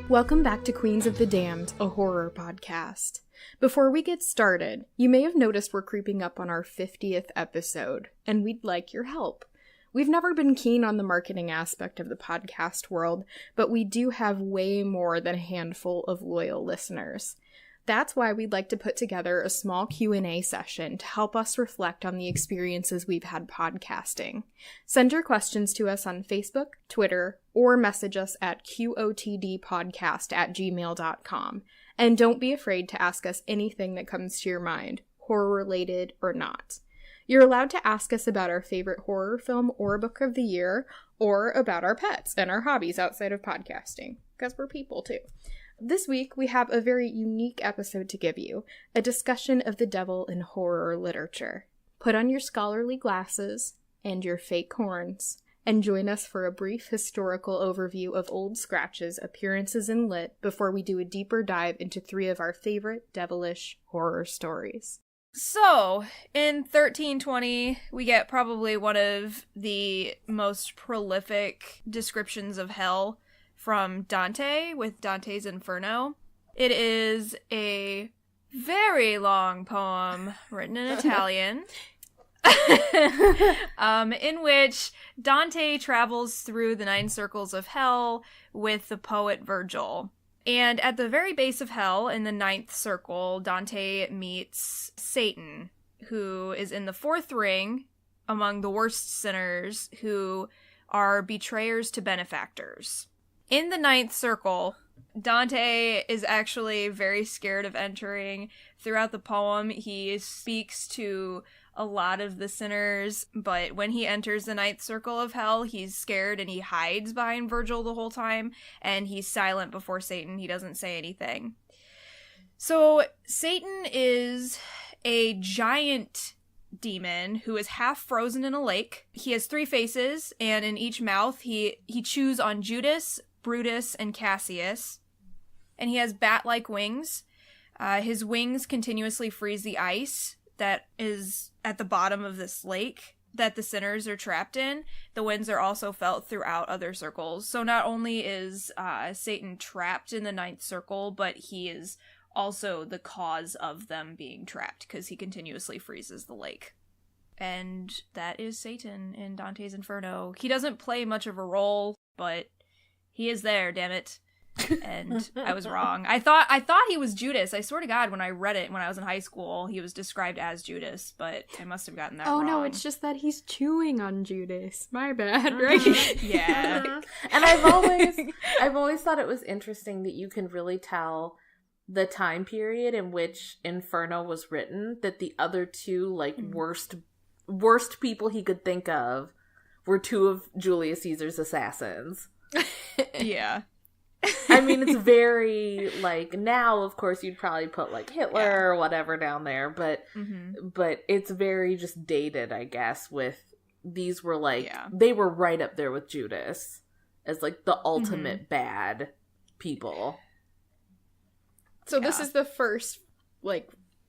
Welcome back to Queens of the Damned, a horror podcast. Before we get started, you may have noticed we're creeping up on our 50th episode, and we'd like your help. We've never been keen on the marketing aspect of the podcast world, but we do have way more than a handful of loyal listeners. That's why we'd like to put together a small Q&A session to help us reflect on the experiences we've had podcasting. Send your questions to us on Facebook, Twitter, or message us at qotdpodcast@gmail.com. And don't be afraid to ask us anything that comes to your mind, horror-related or not. You're allowed to ask us about our favorite horror film or book of the year, or about our pets and our hobbies outside of podcasting, because we're people too. This week, we have a very unique episode to give you, a discussion of the devil in horror literature. Put on your scholarly glasses and your fake horns, and join us for a brief historical overview of Old Scratch's appearances in Lit before we do a deeper dive into 3 of our favorite devilish horror stories. So, in 1320, we get probably one of the most prolific descriptions of hell from Dante with Dante's Inferno. It is a very long poem written in Italian in which Dante travels through the 9 circles of hell with the poet Virgil. And at the very base of hell, in the 9th circle, Dante meets Satan, who is in the 4th ring among the worst sinners who are betrayers to benefactors. In the 9th circle, Dante is actually very scared of entering. Throughout the poem, he speaks to a lot of the sinners, but when he enters the 9th circle of hell, he's scared and he hides behind Virgil the whole time, and he's silent before Satan. He doesn't say anything. So, Satan is a giant demon who is half frozen in a lake. He has 3 faces, and in each mouth, he chews on Judas, Brutus, and Cassius, and he has bat-like wings. His wings continuously freeze the ice that is at the bottom of this lake that the sinners are trapped in. The winds are also felt throughout other circles. So not only is Satan trapped in the 9th circle, but he is also the cause of them being trapped, because he continuously freezes the lake. And that is Satan in Dante's Inferno. He doesn't play much of a role, but he is there, damn it. And I was wrong. I thought he was Judas. I swear to God, when I read it when I was in high school, he was described as Judas, but I must have gotten that wrong. Oh no, it's just that he's chewing on Judas. My bad, right? Yeah. And I've always thought it was interesting that you can really tell the time period in which Inferno was written, that the other 2 worst people he could think of were 2 of Julius Caesar's assassins. Yeah. I mean, it's very, now, of course, you'd probably put, Hitler or whatever down there, but it's very just dated, I guess, with, these were, they were right up there with Judas as, the ultimate bad people. So this is the first,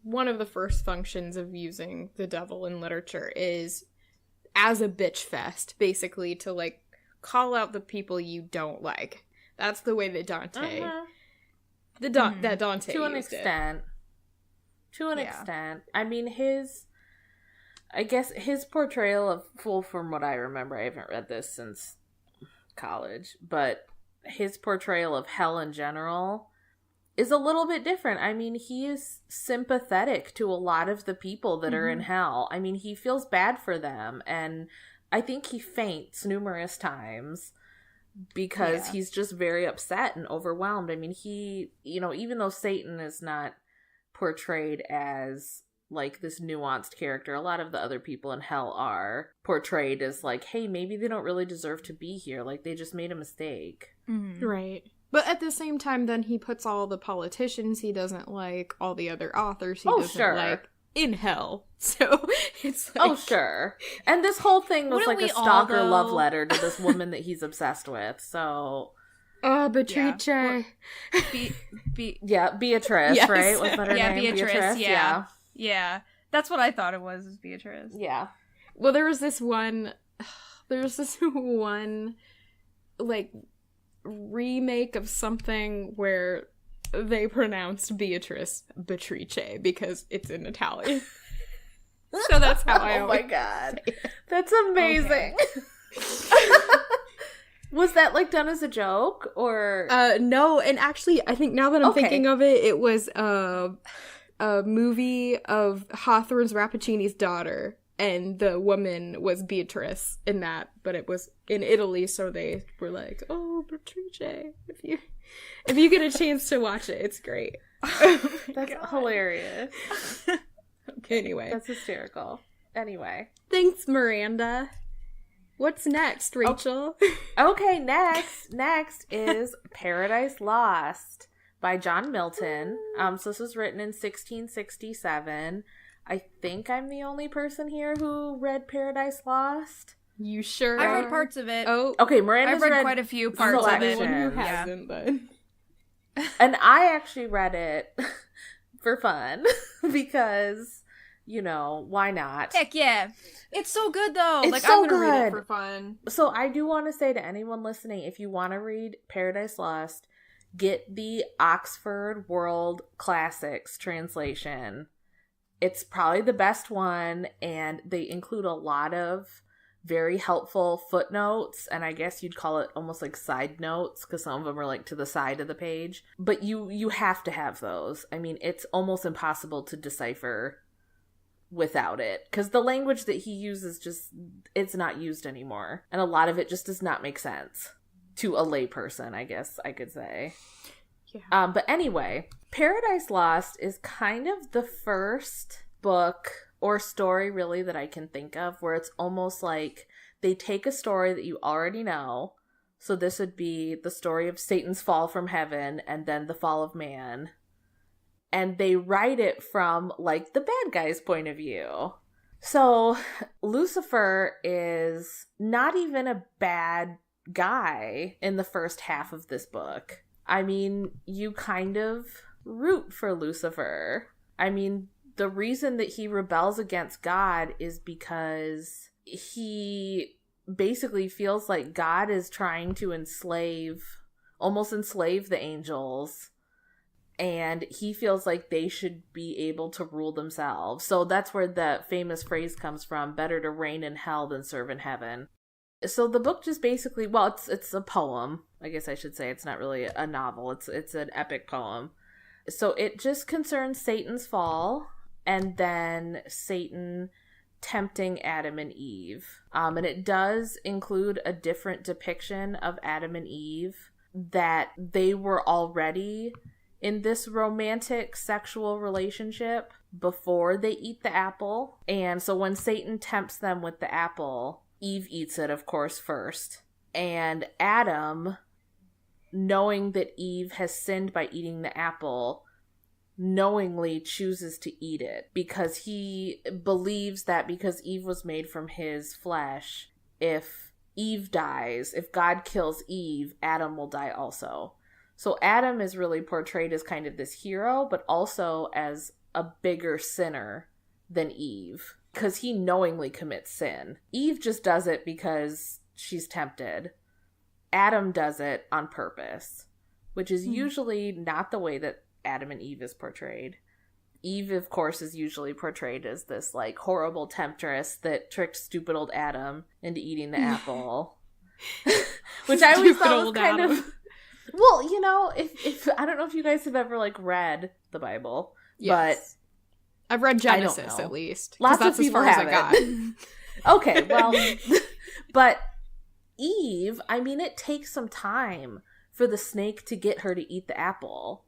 one of the first functions of using the devil in literature is as a bitch fest, basically, to, call out the people you don't like. That's the way that Dante, that Dante to an used extent. It. To an extent. I mean, his portrayal of, from what I remember, I haven't read this since college, but his portrayal of hell in general is a little bit different. I mean, he is sympathetic to a lot of the people that are in hell. I mean, he feels bad for them, and I think he faints numerous times because he's just very upset and overwhelmed. I mean, he, even though Satan is not portrayed as, this nuanced character, a lot of the other people in hell are portrayed as, hey, maybe they don't really deserve to be here. They just made a mistake. Mm-hmm. Right. But at the same time, then he puts all the politicians he doesn't like, all the other authors he doesn't like, in hell. So it's oh, sure. And this whole thing was a stalker love letter to this woman that he's obsessed with. So, Beatrice. Beatrice, yes. right? Was that her name? Beatrice. Yeah. That's what I thought it was Beatrice. Yeah. Well, there was this one remake of something where they pronounced Beatrice Beatrice because it's in Italian. So that's how I always Oh my god. That's amazing. Was that like done as a joke or no, and actually I think now that I'm thinking of it, it was a movie of Hawthorne's Rappaccini's daughter, and the woman was Beatrice in that, but it was in Italy, so they were like, "Oh, Beatrice, if you get a chance to watch it, it's great." That's hilarious. Anyway. That's hysterical. Anyway. Thanks, Miranda. What's next, Rachel? Okay, next is Paradise Lost by John Milton. So this was written in 1667. I think I'm the only person here who read Paradise Lost. You sure? I read parts of it. Oh, okay. Miranda's I've read quite a few parts of it. Who hasn't, but... And I actually read it for fun because, you know, why not? Heck yeah. It's so good, though. It's like, so I'm gonna read it good. for fun. So I do want to say to anyone listening, if you want to read Paradise Lost, get the Oxford World Classics translation. It's probably the best one, and they include a lot of very helpful footnotes, and I guess you'd call it almost like side notes, because some of them are like to the side of the page. But you have to have those. I mean, it's almost impossible to decipher without it, because the language that he uses just, it's not used anymore, and a lot of it just does not make sense to a layperson, I guess I could say. Yeah. But anyway, Paradise Lost is kind of the first book or story really that I can think of where it's almost like they take a story that you already know. So this would be the story of Satan's fall from heaven and then the fall of man. And they write it from like the bad guy's point of view. So Lucifer is not even a bad guy in the first half of this book. I mean, you kind of root for Lucifer. I mean, the reason that he rebels against God is because he basically feels like God is trying to almost enslave the angels. And he feels like they should be able to rule themselves. So that's where the famous phrase comes from, better to reign in hell than serve in heaven. So the book just basically, well, it's a poem. I guess I should say it's not really a novel. It's an epic poem. So it just concerns Satan's fall and then Satan tempting Adam and Eve. And it does include a different depiction of Adam and Eve, that they were already in this romantic sexual relationship before they eat the apple. And so when Satan tempts them with the apple, Eve eats it, of course, first. And Adam, knowing that Eve has sinned by eating the apple, knowingly chooses to eat it because he believes that because Eve was made from his flesh, if Eve dies, if God kills Eve, Adam will die also. So Adam is really portrayed as kind of this hero, but also as a bigger sinner than Eve, because he knowingly commits sin. Eve just does it because she's tempted. Adam does it on purpose, which is usually not the way that Adam and Eve is portrayed. Eve, of course, is usually portrayed as this like horrible temptress that tricked stupid old Adam into eating the apple. Which I always thought was kind of... Well, you know, if I don't know if you guys have ever like read the Bible, but I've read Genesis at least. Lots that's of people as far have as I got. Okay, well, but Eve, I mean, it takes some time for the snake to get her to eat the apple.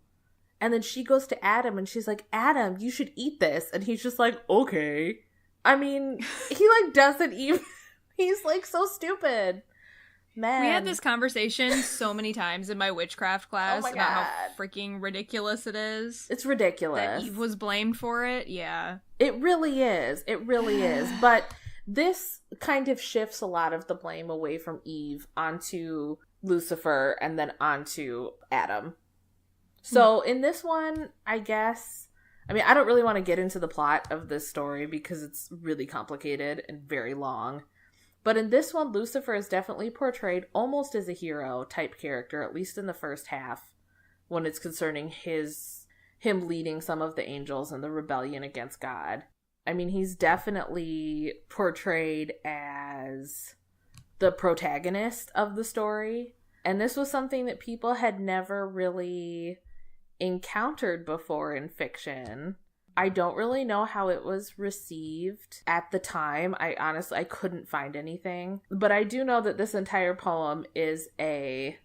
And then she goes to Adam and she's like, Adam, you should eat this. And he's just like, okay. I mean, he like doesn't even, he's like so stupid. Man. We had this conversation so many times in my witchcraft class about how freaking ridiculous it is. It's ridiculous. That Eve was blamed for it, yeah. It really is. It really is. But this kind of shifts a lot of the blame away from Eve onto Lucifer and then onto Adam. So in this one, I guess, I mean, I don't really want to get into the plot of this story because it's really complicated and very long. But in this one, Lucifer is definitely portrayed almost as a hero type character, at least in the first half, when it's concerning him leading some of the angels in the rebellion against God. I mean, he's definitely portrayed as the protagonist of the story. And this was something that people had never really encountered before in fiction. I don't really know how it was received at the time. I couldn't find anything. But I do know that this entire poem is a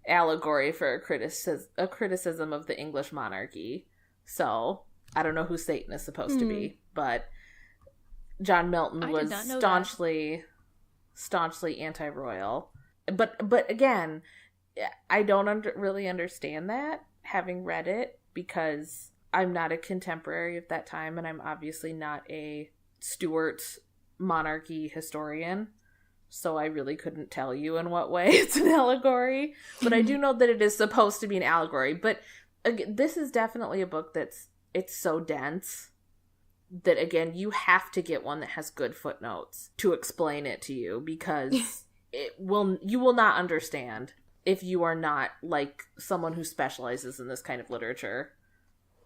allegory for a criticism of the English monarchy. So, I don't know who Satan is supposed to be, but John Milton was staunchly anti-royal. But again, I don't really understand that, having read it, because I'm not a contemporary of that time, and I'm obviously not a Stuart monarchy historian, so I really couldn't tell you in what way it's an allegory. But I do know that it is supposed to be an allegory. But again, this is definitely a book it's so dense that, again, you have to get one that has good footnotes to explain it to you, because you will not understand if you are not like someone who specializes in this kind of literature.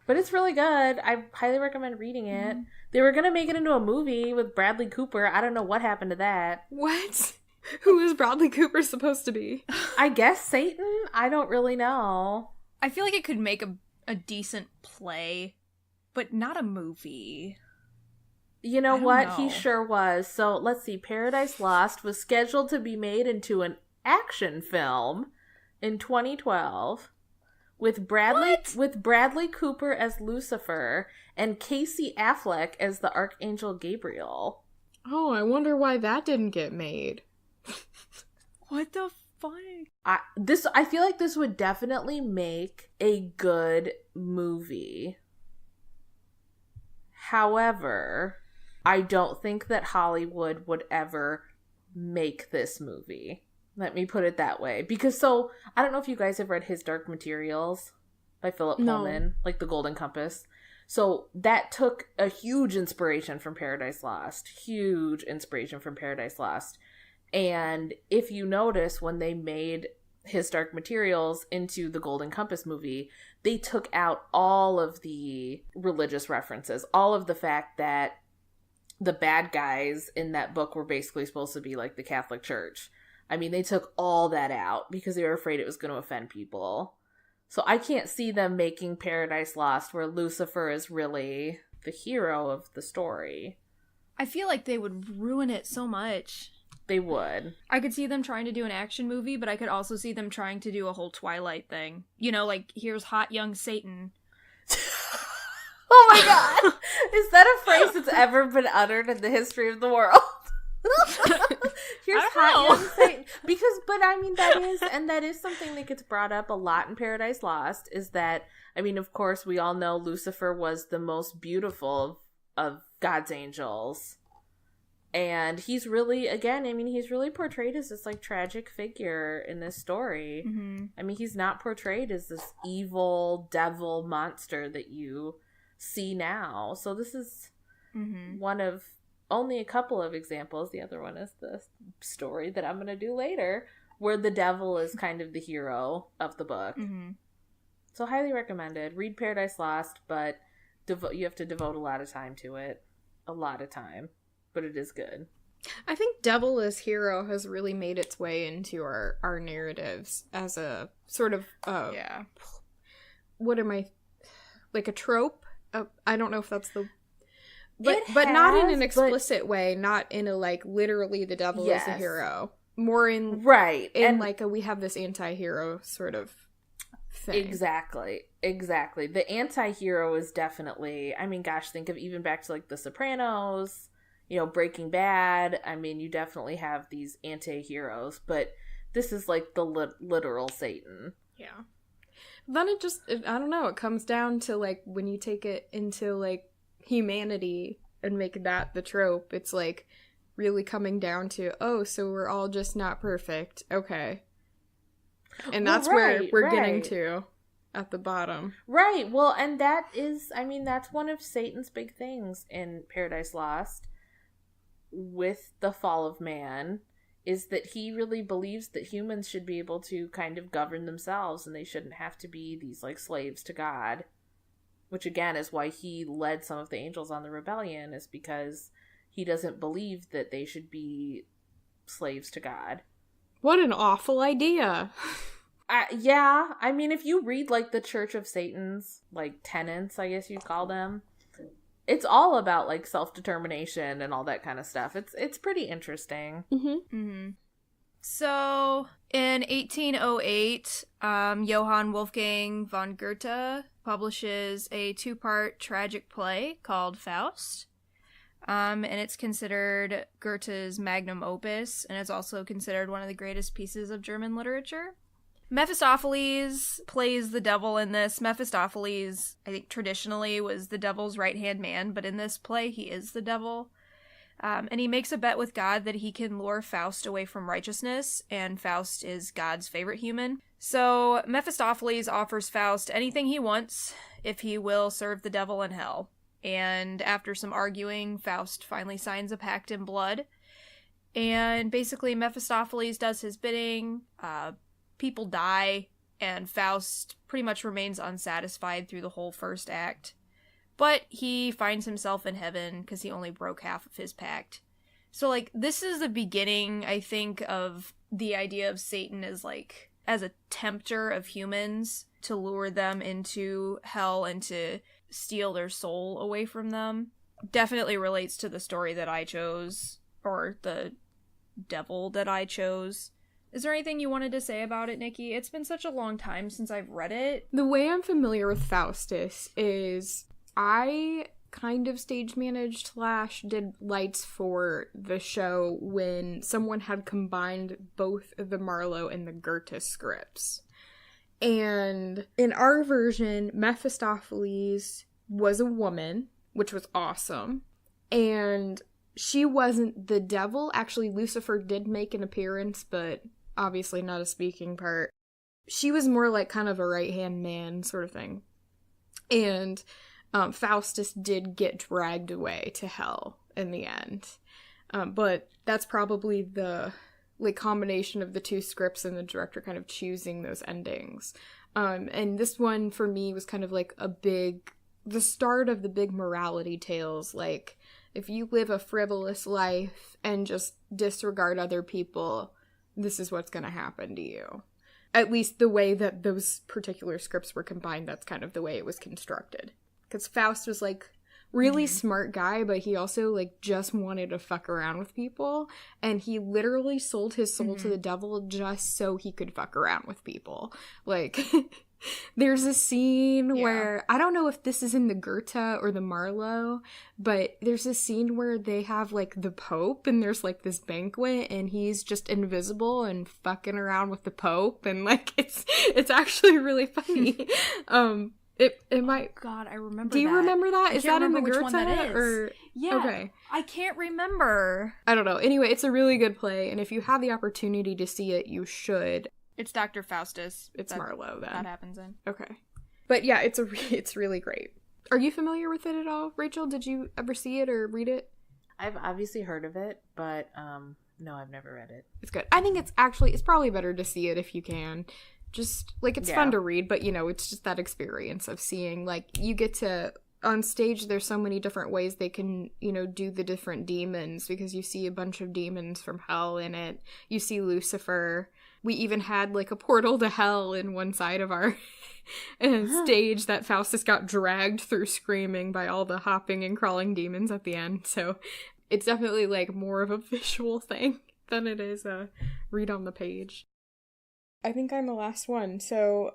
But it's really good. I highly recommend reading it. Mm-hmm. They were going to make it into a movie with Bradley Cooper. I don't know what happened to that. What? Who is Bradley Cooper supposed to be? I guess Satan? I don't really know. I feel like it could make a decent play, but not a movie. You know what? He sure was. So, let's see. Paradise Lost was scheduled to be made into an action film in 2012. With Bradley Cooper as Lucifer and Casey Affleck as the Archangel Gabriel. Oh, I wonder why that didn't get made. What the fuck? I feel like this would definitely make a good movie. However, I don't think that Hollywood would ever make this movie. Let me put it that way. Because I don't know if you guys have read His Dark Materials by Philip Pullman, like The Golden Compass. So that took a huge inspiration from Paradise Lost. Huge inspiration from Paradise Lost. And if you notice, when they made His Dark Materials into the Golden Compass movie, they took out all of the religious references, all of the fact that the bad guys in that book were basically supposed to be like the Catholic Church. I mean, they took all that out because they were afraid it was going to offend people. So I can't see them making Paradise Lost where Lucifer is really the hero of the story. I feel like they would ruin it so much. They would. I could see them trying to do an action movie, but I could also see them trying to do a whole Twilight thing. You know, like, here's hot young Satan. Oh my god! Is that a phrase that's ever been uttered in the history of the world? Here's hot young Satan. But I mean, that is something that gets brought up a lot in Paradise Lost, is that, I mean, of course, we all know Lucifer was the most beautiful of God's angels. And he's really, again, I mean, he's really portrayed as this, like, tragic figure in this story. Mm-hmm. I mean, he's not portrayed as this evil devil monster that you see now. So this is one of only a couple of examples. The other one is the story that I'm going to do later, where the devil is kind of the hero of the book. Mm-hmm. So highly recommended. Read Paradise Lost, but you have to devote a lot of time to it. A lot of time. But it is good. I think devil as hero has really made its way into our narratives as a sort of what am I, like a trope? I don't know if that's the but not in an explicit way, not in a like literally the devil is the hero. More in and like we have this anti-hero sort of thing. Exactly. The anti-hero is definitely, I mean, gosh, think of even back to like The Sopranos, you know, Breaking Bad. I mean, you definitely have these anti-heroes, but this is like the literal Satan. Yeah. Then I don't know, it comes down to like when you take it into like humanity and make that the trope, it's like really coming down to, oh, so we're all just not perfect. Okay. And that's where we're getting to at the bottom. Right. Well, and that is, I mean, that's one of Satan's big things in Paradise Lost. with the fall of man is that he really believes that humans should be able to kind of govern themselves and they shouldn't have to be these like slaves to God. Which again is why he led some of the angels on the rebellion, is because he doesn't believe that they should be slaves to God. What an awful idea. Yeah, I mean, if you read like the Church of Satan's like tenets, I guess you'd call them, it's all about like self-determination and all that kind of stuff. It's pretty interesting. So in 1808, Johann Wolfgang von Goethe publishes a 2-part tragic play called Faust. And it's considered Goethe's magnum opus, and it's also considered one of the greatest pieces of German literature. Mephistopheles plays the devil in this. Mephistopheles, I think traditionally, was the devil's right-hand man, but in this play, he is the devil. And he makes a bet with God that he can lure Faust away from righteousness, and Faust is God's favorite human. So Mephistopheles offers Faust anything he wants if he will serve the devil in hell. And after some arguing, Faust finally signs a pact in blood. And basically Mephistopheles does his bidding, people die, and Faust pretty much remains unsatisfied through the whole first act. But he finds himself in heaven because he only broke half of his pact. So, like, this is the beginning, I think, of the idea of Satan as, like, as a tempter of humans to lure them into hell and to steal their soul away from them. Definitely relates to the story that I chose, or the devil that I chose. Is there anything you wanted to say about it, Nikki? It's been such a long time since I've read it. The way I'm familiar with Faustus is I kind of stage managed / did lights for the show when someone had combined both the Marlowe and the Goethe scripts. And in our version, Mephistopheles was a woman, which was awesome. And she wasn't the devil. Actually, Lucifer did make an appearance, but obviously not a speaking part. She was more like kind of a right-hand man sort of thing. And Faustus did get dragged away to hell in the end. But that's probably the combination of the two scripts and the director kind of choosing those endings. And this one for me was kind of like the start of the big morality tales. Like, if you live a frivolous life and just disregard other people, this is what's going to happen to you. At least the way that those particular scripts were combined, that's kind of the way it was constructed. Because Faust was, like, really smart guy, but he also, like, just wanted to fuck around with people. And he literally sold his soul to the devil just so he could fuck around with people. Like, there's a scene where, I don't know if this is in the Goethe or the Marlowe, but there's a scene where they have, like, the Pope, and there's, like, this banquet, and he's just invisible and fucking around with the Pope, and, like, it's actually really funny. It might. Oh God, I remember. Do you remember that? Is that in the which Goethe? one that is. Or yeah, okay. I can't remember. I don't know. Anyway, it's a really good play, and if you have the opportunity to see it, you should. It's Dr. Faustus. It's Marlowe then. That happens in. Okay, but yeah, it's really great. Are you familiar with it at all, Rachel? Did you ever see it or read it? I've obviously heard of it, but no, I've never read it. It's good. I think it's probably better to see it if you can. Just, like, it's fun to read, but, you know, it's just that experience of seeing, like, you get to, on stage, there's so many different ways they can, you know, do the different demons, because you see a bunch of demons from hell in it. You see Lucifer. We even had, like, a portal to hell in one side of our stage that Faustus got dragged through screaming by all the hopping and crawling demons at the end. So it's definitely, like, more of a visual thing than it is a read on the page. I think I'm the last one. So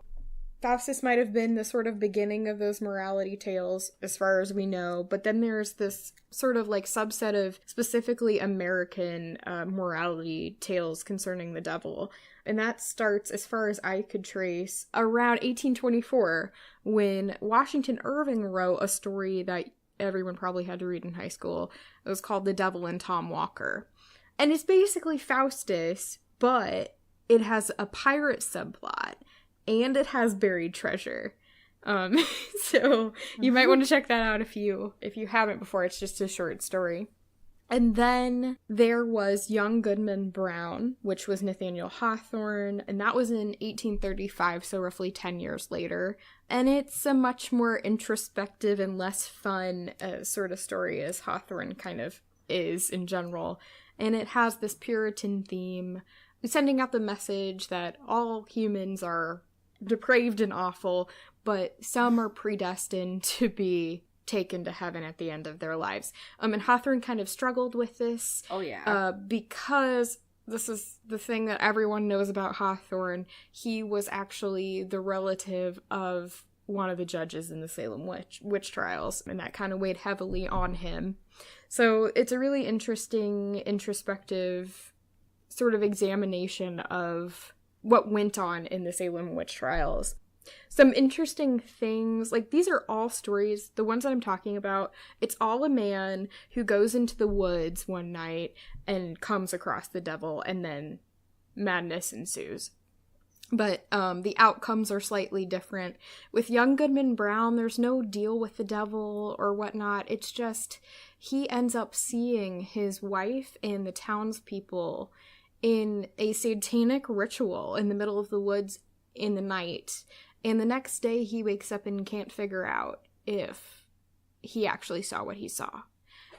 Faustus might have been the sort of beginning of those morality tales as far as we know, but then there's this sort of like subset of specifically American morality tales concerning the devil. And that starts, as far as I could trace, around 1824, when Washington Irving wrote a story that everyone probably had to read in high school. It was called The Devil and Tom Walker. And it's basically Faustus, but it has a pirate subplot, and it has buried treasure. So you might want to check that out if you haven't before. It's just a short story. And then there was Young Goodman Brown, which was Nathaniel Hawthorne, and that was in 1835, so roughly 10 years later. And it's a much more introspective and less fun sort of story as Hawthorne kind of is in general. And it has this Puritan theme, sending out the message that all humans are depraved and awful, but some are predestined to be taken to heaven at the end of their lives. And Hawthorne kind of struggled with this. Oh, yeah. Because this is the thing that everyone knows about Hawthorne. He was actually the relative of one of the judges in the Salem witch trials, and that kind of weighed heavily on him. So it's a really interesting, introspective sort of examination of what went on in the Salem witch trials. Some interesting things, like these are all stories, the ones that I'm talking about, it's all a man who goes into the woods one night and comes across the devil, and then madness ensues. But the outcomes are slightly different. With Young Goodman Brown, there's no deal with the devil or whatnot. It's just he ends up seeing his wife and the townspeople in a satanic ritual in the middle of the woods in the night. And the next day he wakes up and can't figure out if he actually saw what he saw.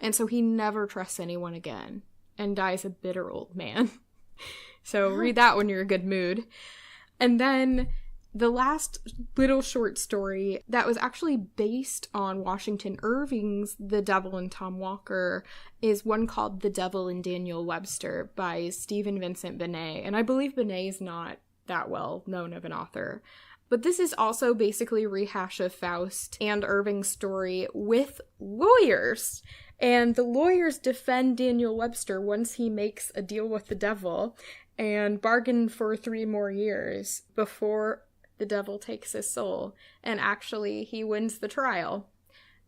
And so he never trusts anyone again and dies a bitter old man. So read that when you're in a good mood. And then the last little short story that was actually based on Washington Irving's The Devil and Tom Walker is one called The Devil and Daniel Webster by Stephen Vincent Benet. And I believe Benet is not that well known of an author. But this is also basically a rehash of Faust and Irving's story with lawyers. And the lawyers defend Daniel Webster once he makes a deal with the devil and bargain for 3 more years before the devil takes his soul. And actually, he wins the trial.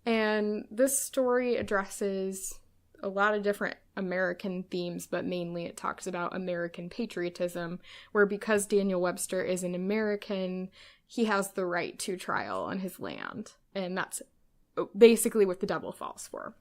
And this story addresses a lot of different American themes, but mainly it talks about American patriotism, where because Daniel Webster is an American, he has the right to trial on his land. And that's basically what the devil falls for.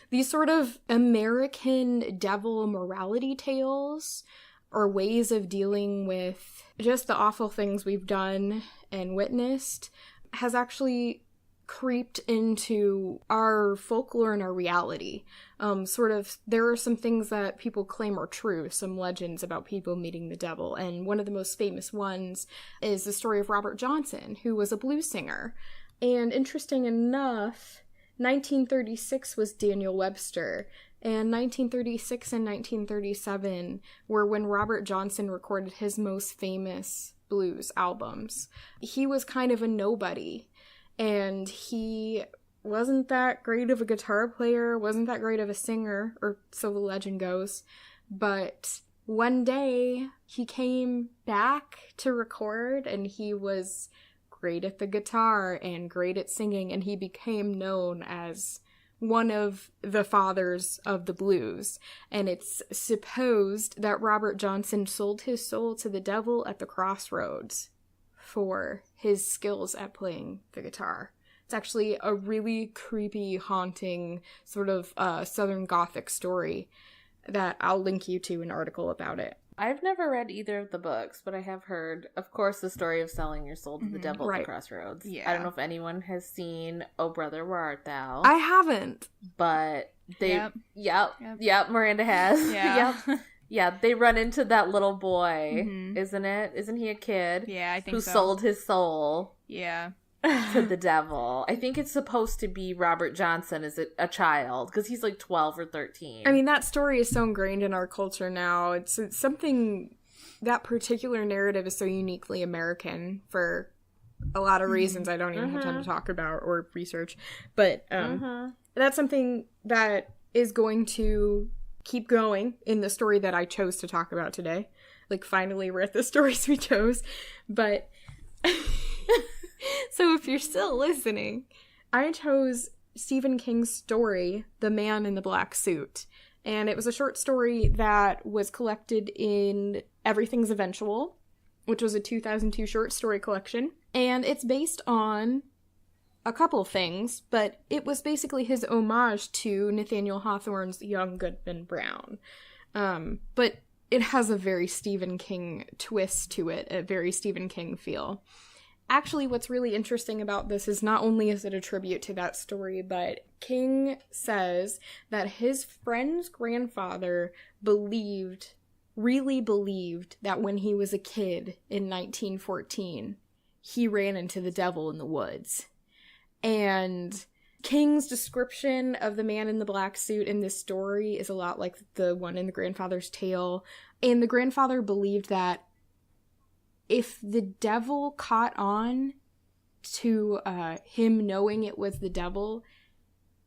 These sort of American devil morality tales or ways of dealing with just the awful things we've done and witnessed has actually creeped into our folklore and our reality. There are some things that people claim are true, some legends about people meeting the devil, and one of the most famous ones is the story of Robert Johnson, who was a blues singer. And interesting enough, 1936 was Daniel Webster, and 1936 and 1937 were when Robert Johnson recorded his most famous blues albums. He was kind of a nobody, and he wasn't that great of a guitar player, wasn't that great of a singer, or so the legend goes. But one day, he came back to record, and he was great at the guitar and great at singing, and he became known as one of the fathers of the blues. And it's supposed that Robert Johnson sold his soul to the devil at the crossroads for his skills at playing the guitar. It's actually a really creepy, haunting, sort of Southern Gothic story that I'll link you to an article about it. I've never read either of the books, but I have heard, of course, the story of selling your soul to the devil at the crossroads. Yeah. I don't know if anyone has seen Oh Brother, Where Art Thou? I haven't. But they... Yep, Miranda has. Yeah. Yep. Yeah, they run into that little boy, isn't it? Isn't he a kid? Yeah, I think who so. sold his soul Yeah. to the devil. I think it's supposed to be Robert Johnson as a child, because he's like 12 or 13. I mean, that story is so ingrained in our culture now. It's something, that particular narrative is so uniquely American for a lot of reasons I don't even have time to talk about or research. But that's something that is going to keep going in the story that I chose to talk about today. Like, finally, we're at the stories we chose. But... So if you're still listening, I chose Stephen King's story, The Man in the Black Suit. And it was a short story that was collected in Everything's Eventual, which was a 2002 short story collection. And it's based on a couple things, but it was basically his homage to Nathaniel Hawthorne's Young Goodman Brown. But it has a very Stephen King twist to it, a very Stephen King feel. Actually, what's really interesting about this is not only is it a tribute to that story, but King says that his friend's grandfather really believed that when he was a kid in 1914, he ran into the devil in the woods. And King's description of the man in the black suit in this story is a lot like the one in The Grandfather's Tale. And the grandfather believed that if the devil caught on to him knowing it was the devil,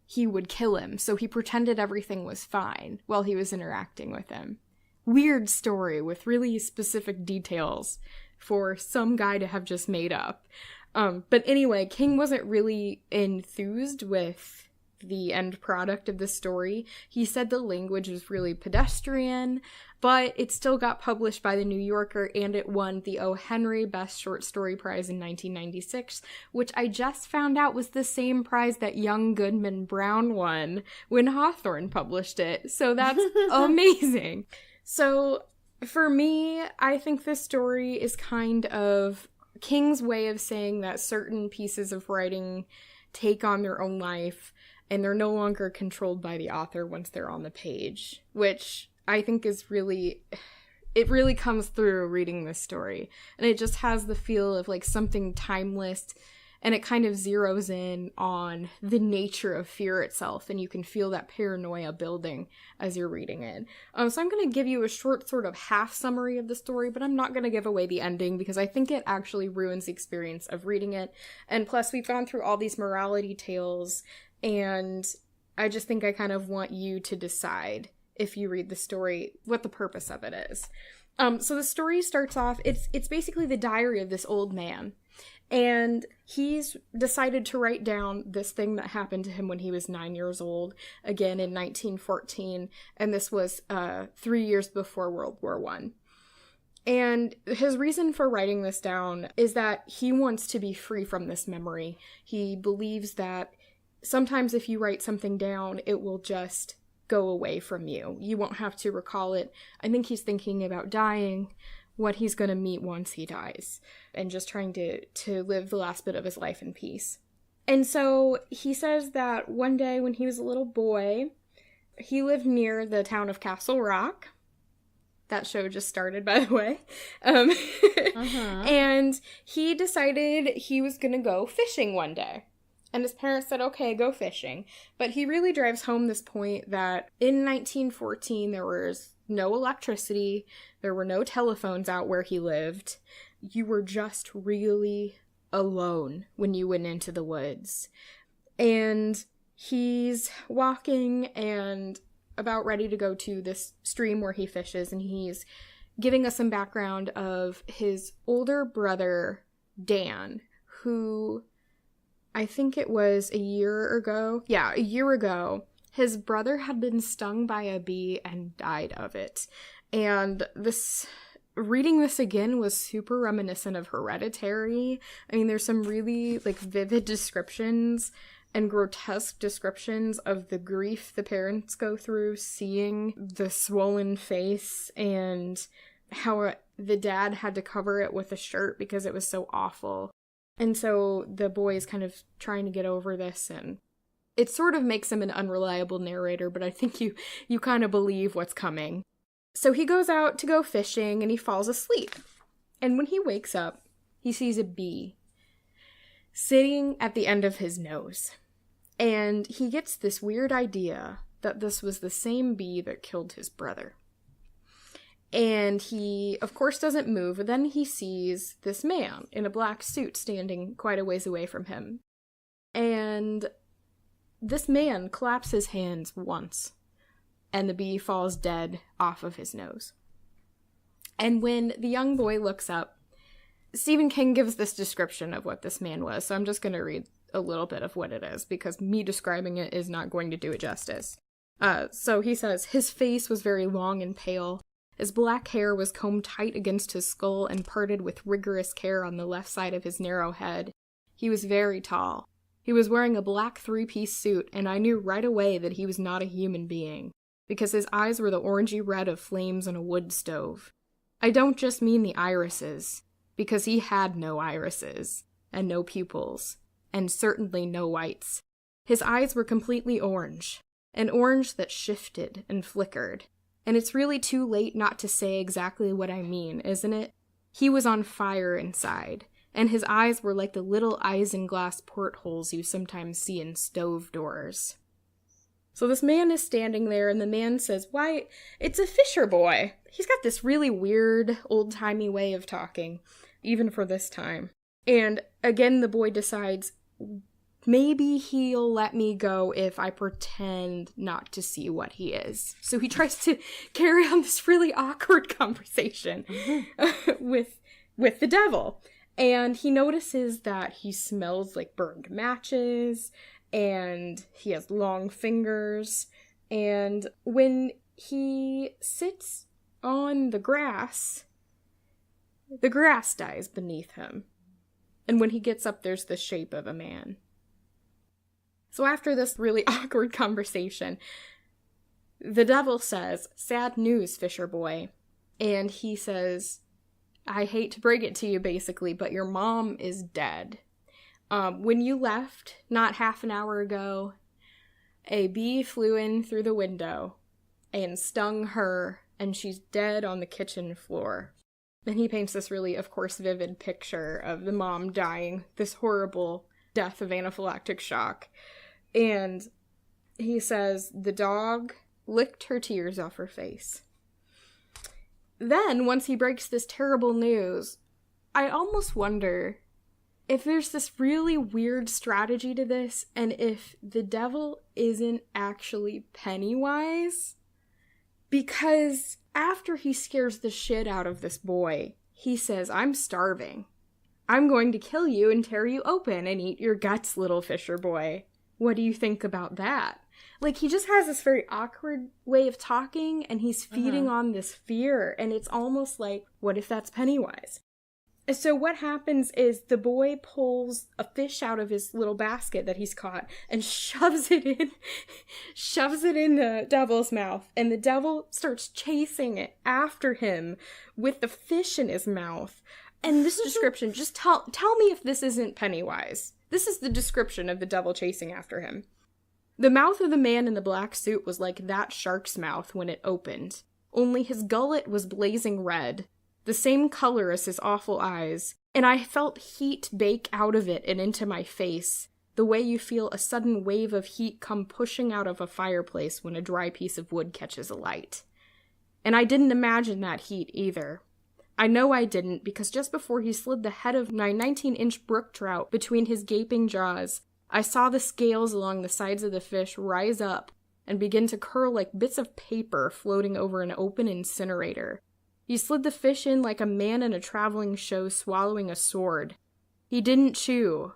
he would kill him. So he pretended everything was fine while he was interacting with him. Weird story with really specific details for some guy to have just made up. But anyway, King wasn't really enthused with the end product of the story. He said the language was really pedestrian, but it still got published by the New Yorker, and it won the O. Henry Best Short Story Prize in 1996, which I just found out was the same prize that Young Goodman Brown won when Hawthorne published it. So that's amazing. So for me, I think this story is kind of King's way of saying that certain pieces of writing take on their own life and they're no longer controlled by the author once they're on the page, which I think is it really comes through reading this story. And it just has the feel of like something timeless, and it kind of zeroes in on the nature of fear itself, and you can feel that paranoia building as you're reading it. So I'm going to give you a short sort of half summary of the story, but I'm not going to give away the ending because I think it actually ruins the experience of reading it. And plus, we've gone through all these morality tales, and I just think I kind of want you to decide, if you read the story, what the purpose of it is. So the story starts off, it's basically the diary of this old man. And he's decided to write down this thing that happened to him when he was 9 years old, again in 1914, and this was 3 years before World War I. And his reason for writing this down is that he wants to be free from this memory. He believes that sometimes if you write something down, it will just go away from you. You won't have to recall it. I think he's thinking about dying, what he's going to meet once he dies, and just trying to live the last bit of his life in peace. And so he says that one day when he was a little boy, he lived near the town of Castle Rock. That show just started, by the way. And he decided he was going to go fishing one day. And his parents said, okay, go fishing. But he really drives home this point that in 1914, there was no electricity, there were no telephones out where he lived. You were just really alone when you went into the woods. And he's walking and about ready to go to this stream where he fishes, and he's giving us some background of his older brother, Dan, who I think it was a year ago, his brother had been stung by a bee and died of it. And reading this again was super reminiscent of Hereditary. I mean, there's some really vivid descriptions and grotesque descriptions of the grief the parents go through seeing the swollen face, and how the dad had to cover it with a shirt because it was so awful. And so the boy is kind of trying to get over this, and it sort of makes him an unreliable narrator, but I think you kind of believe what's coming. So he goes out to go fishing, and he falls asleep. And when he wakes up, he sees a bee sitting at the end of his nose. And he gets this weird idea that this was the same bee that killed his brother. And he, of course, doesn't move, but then he sees this man in a black suit standing quite a ways away from him. And this man claps his hands once, and the bee falls dead off of his nose. And when the young boy looks up, Stephen King gives this description of what this man was, so I'm just going to read a little bit of what it is, because me describing it is not going to do it justice. So he says, his face was very long and pale. His black hair was combed tight against his skull and parted with rigorous care on the left side of his narrow head. He was very tall. He was wearing a black 3-piece suit, and I knew right away that he was not a human being, because his eyes were the orangey red of flames on a wood stove. I don't just mean the irises, because he had no irises, and no pupils, and certainly no whites. His eyes were completely orange, an orange that shifted and flickered. And it's really too late not to say exactly what I mean, isn't it? He was on fire inside, and his eyes were like the little isinglass portholes you sometimes see in stove doors. So this man is standing there, and the man says, "Why, it's a Fisher boy." He's got this really weird, old-timey way of talking, even for this time. And again, the boy decides, maybe he'll let me go if I pretend not to see what he is. So he tries to carry on this really awkward conversation with the devil. And he notices that he smells like burned matches, and he has long fingers. And when he sits on the grass dies beneath him. And when he gets up, there's the shape of a man. So after this really awkward conversation, the devil says, "Sad news, Fisher boy." And he says, "I hate to break it to you, basically, but your mom is dead. When you left, not half an hour ago, a bee flew in through the window and stung her, and she's dead on the kitchen floor." And he paints this really, of course, vivid picture of the mom dying, this horrible death of anaphylactic shock. And he says the dog licked her tears off her face. Then, once he breaks this terrible news, I almost wonder if there's this really weird strategy to this, and if the devil isn't actually Pennywise. Because after he scares the shit out of this boy, he says, "I'm starving. I'm going to kill you and tear you open and eat your guts, little Fisher boy. What do you think about that?" Like, he just has this very awkward way of talking, and he's feeding on this fear, and it's almost like, what if that's Pennywise? So what happens is the boy pulls a fish out of his little basket that he's caught and shoves it in the devil's mouth, and the devil starts chasing it after him with the fish in his mouth. And this description, just tell me if this isn't Pennywise. This is the description of the devil chasing after him. "The mouth of the man in the black suit was like that shark's mouth when it opened, only his gullet was blazing red, the same color as his awful eyes, and I felt heat bake out of it and into my face, the way you feel a sudden wave of heat come pushing out of a fireplace when a dry piece of wood catches alight. And I didn't imagine that heat either. I know I didn't, because just before he slid the head of my 19-inch brook trout between his gaping jaws, I saw the scales along the sides of the fish rise up and begin to curl like bits of paper floating over an open incinerator. He slid the fish in like a man in a traveling show swallowing a sword. He didn't chew,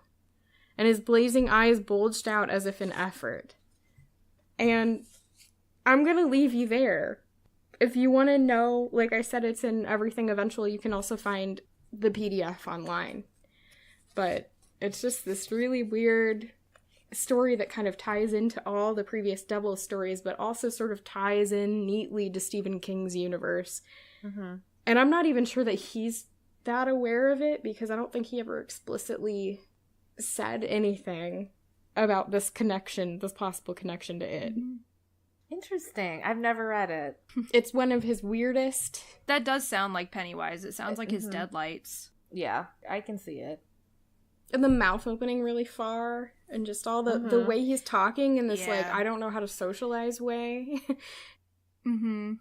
and his blazing eyes bulged out as if in effort." And I'm gonna leave you there. If you want to know, like I said, it's in Everything Eventually. You can also find the PDF online. But it's just this really weird story that kind of ties into all the previous devil stories, but also sort of ties in neatly to Stephen King's universe. Mm-hmm. And I'm not even sure that he's that aware of it, because I don't think he ever explicitly said anything about this connection, this possible connection to it. Mm-hmm. Interesting. I've never read it. It's one of his weirdest. That does sound like Pennywise. It sounds like his deadlights. Yeah, I can see it. And the mouth opening really far, and just all the way he's talking in this, like, I don't know how to socialize way. Mm-hmm.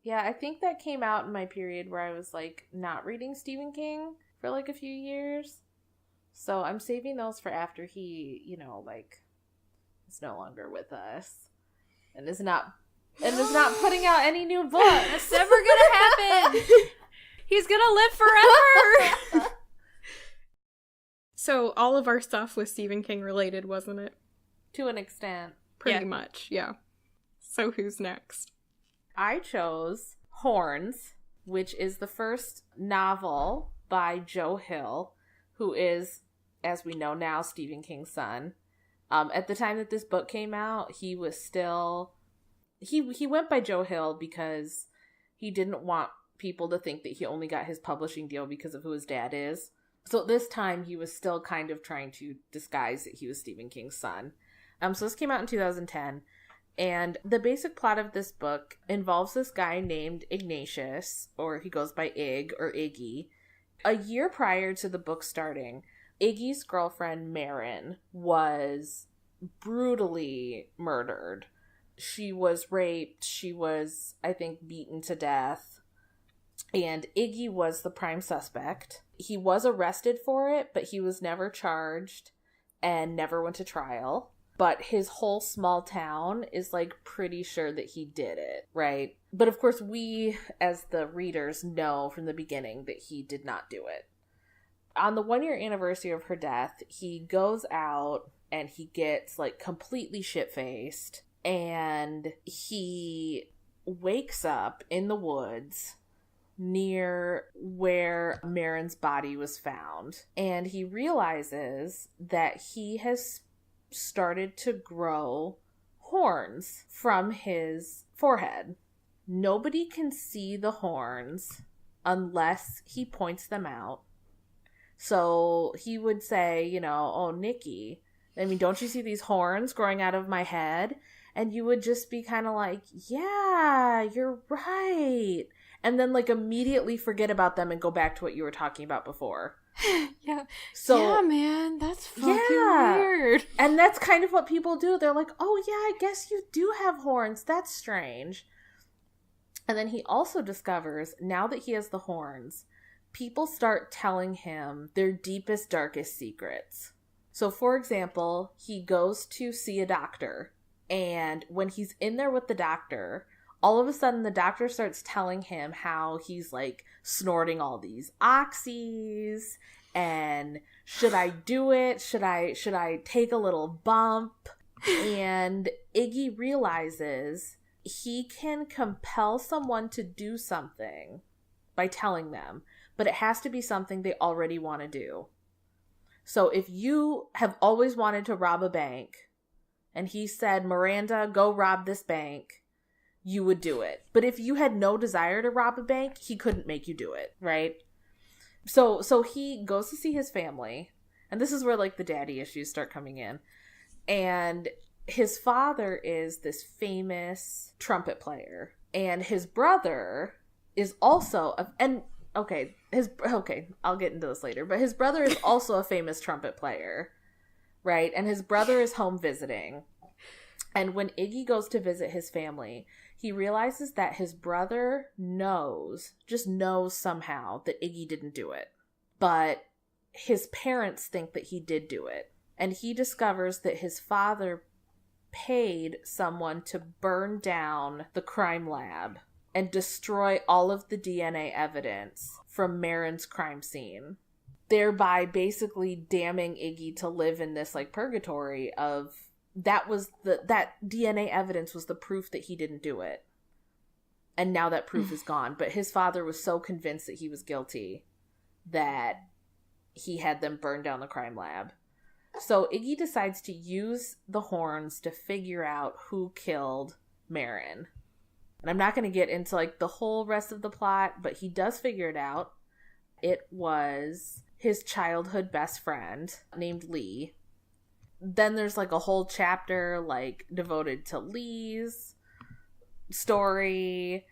Yeah, I think that came out in my period where I was, like, not reading Stephen King for, like, a few years. So I'm saving those for after he, you know, like, is no longer with us. And is not putting out any new books. That's never gonna happen. He's gonna live forever. So all of our stuff was Stephen King related, wasn't it? To an extent. Pretty much, yeah. So who's next? I chose Horns, which is the first novel by Joe Hill, who is as we know now, Stephen King's son. At the time that this book came out, he was still... He went by Joe Hill because he didn't want people to think that he only got his publishing deal because of who his dad is. So at this time, he was still kind of trying to disguise that he was Stephen King's son. So this came out in 2010. And the basic plot of this book involves this guy named Ignatius, or he goes by Ig or Iggy. A year prior to the book starting, Iggy's girlfriend, Marin, was brutally murdered. She was raped. She was, I think, beaten to death. And Iggy was the prime suspect. He was arrested for it, but he was never charged and never went to trial. But his whole small town is, like, pretty sure that he did it, right? But, of course, we, as the readers, know from the beginning that he did not do it. On the 1-year anniversary of her death, he goes out and he gets, like, completely shit-faced. And he wakes up in the woods near where Marin's body was found. And he realizes that he has started to grow horns from his forehead. Nobody can see the horns unless he points them out. So he would say, you know, oh, Nikki, I mean, don't you see these horns growing out of my head? And you would just be kind of like, yeah, you're right. And then, like, immediately forget about them and go back to what you were talking about before. Yeah. So, yeah, man, that's fucking weird. And that's kind of what people do. They're like, oh, yeah, I guess you do have horns. That's strange. And then he also discovers, now that he has the horns, people start telling him their deepest, darkest secrets. So, for example, he goes to see a doctor. And when he's in there with the doctor, all of a sudden the doctor starts telling him how he's, like, snorting all these oxys, and should I do it? Should I take a little bump? And Iggy realizes he can compel someone to do something by telling them, but it has to be something they already want to do. So if you have always wanted to rob a bank, and he said, Miranda, go rob this bank, you would do it. But if you had no desire to rob a bank, he couldn't make you do it, right? So he goes to see his family, and this is where, like, the daddy issues start coming in. And his father is this famous trumpet player, and his brother is also I'll get into this later, but his brother is also a famous trumpet player, right? And his brother is home visiting. And when Iggy goes to visit his family, he realizes that his brother knows somehow that Iggy didn't do it. But his parents think that he did do it. And he discovers that his father paid someone to burn down the crime lab and destroy all of the DNA evidence from Marin's crime scene, thereby basically damning Iggy to live in this, like, purgatory of that DNA evidence was the proof that he didn't do it. And now that proof is gone. But his father was so convinced that he was guilty that he had them burn down the crime lab. So Iggy decides to use the horns to figure out who killed Marin. And I'm not going to get into, like, the whole rest of the plot, but he does figure it out. It was his childhood best friend named Lee. Then there's, like, a whole chapter, like, devoted to Lee's story,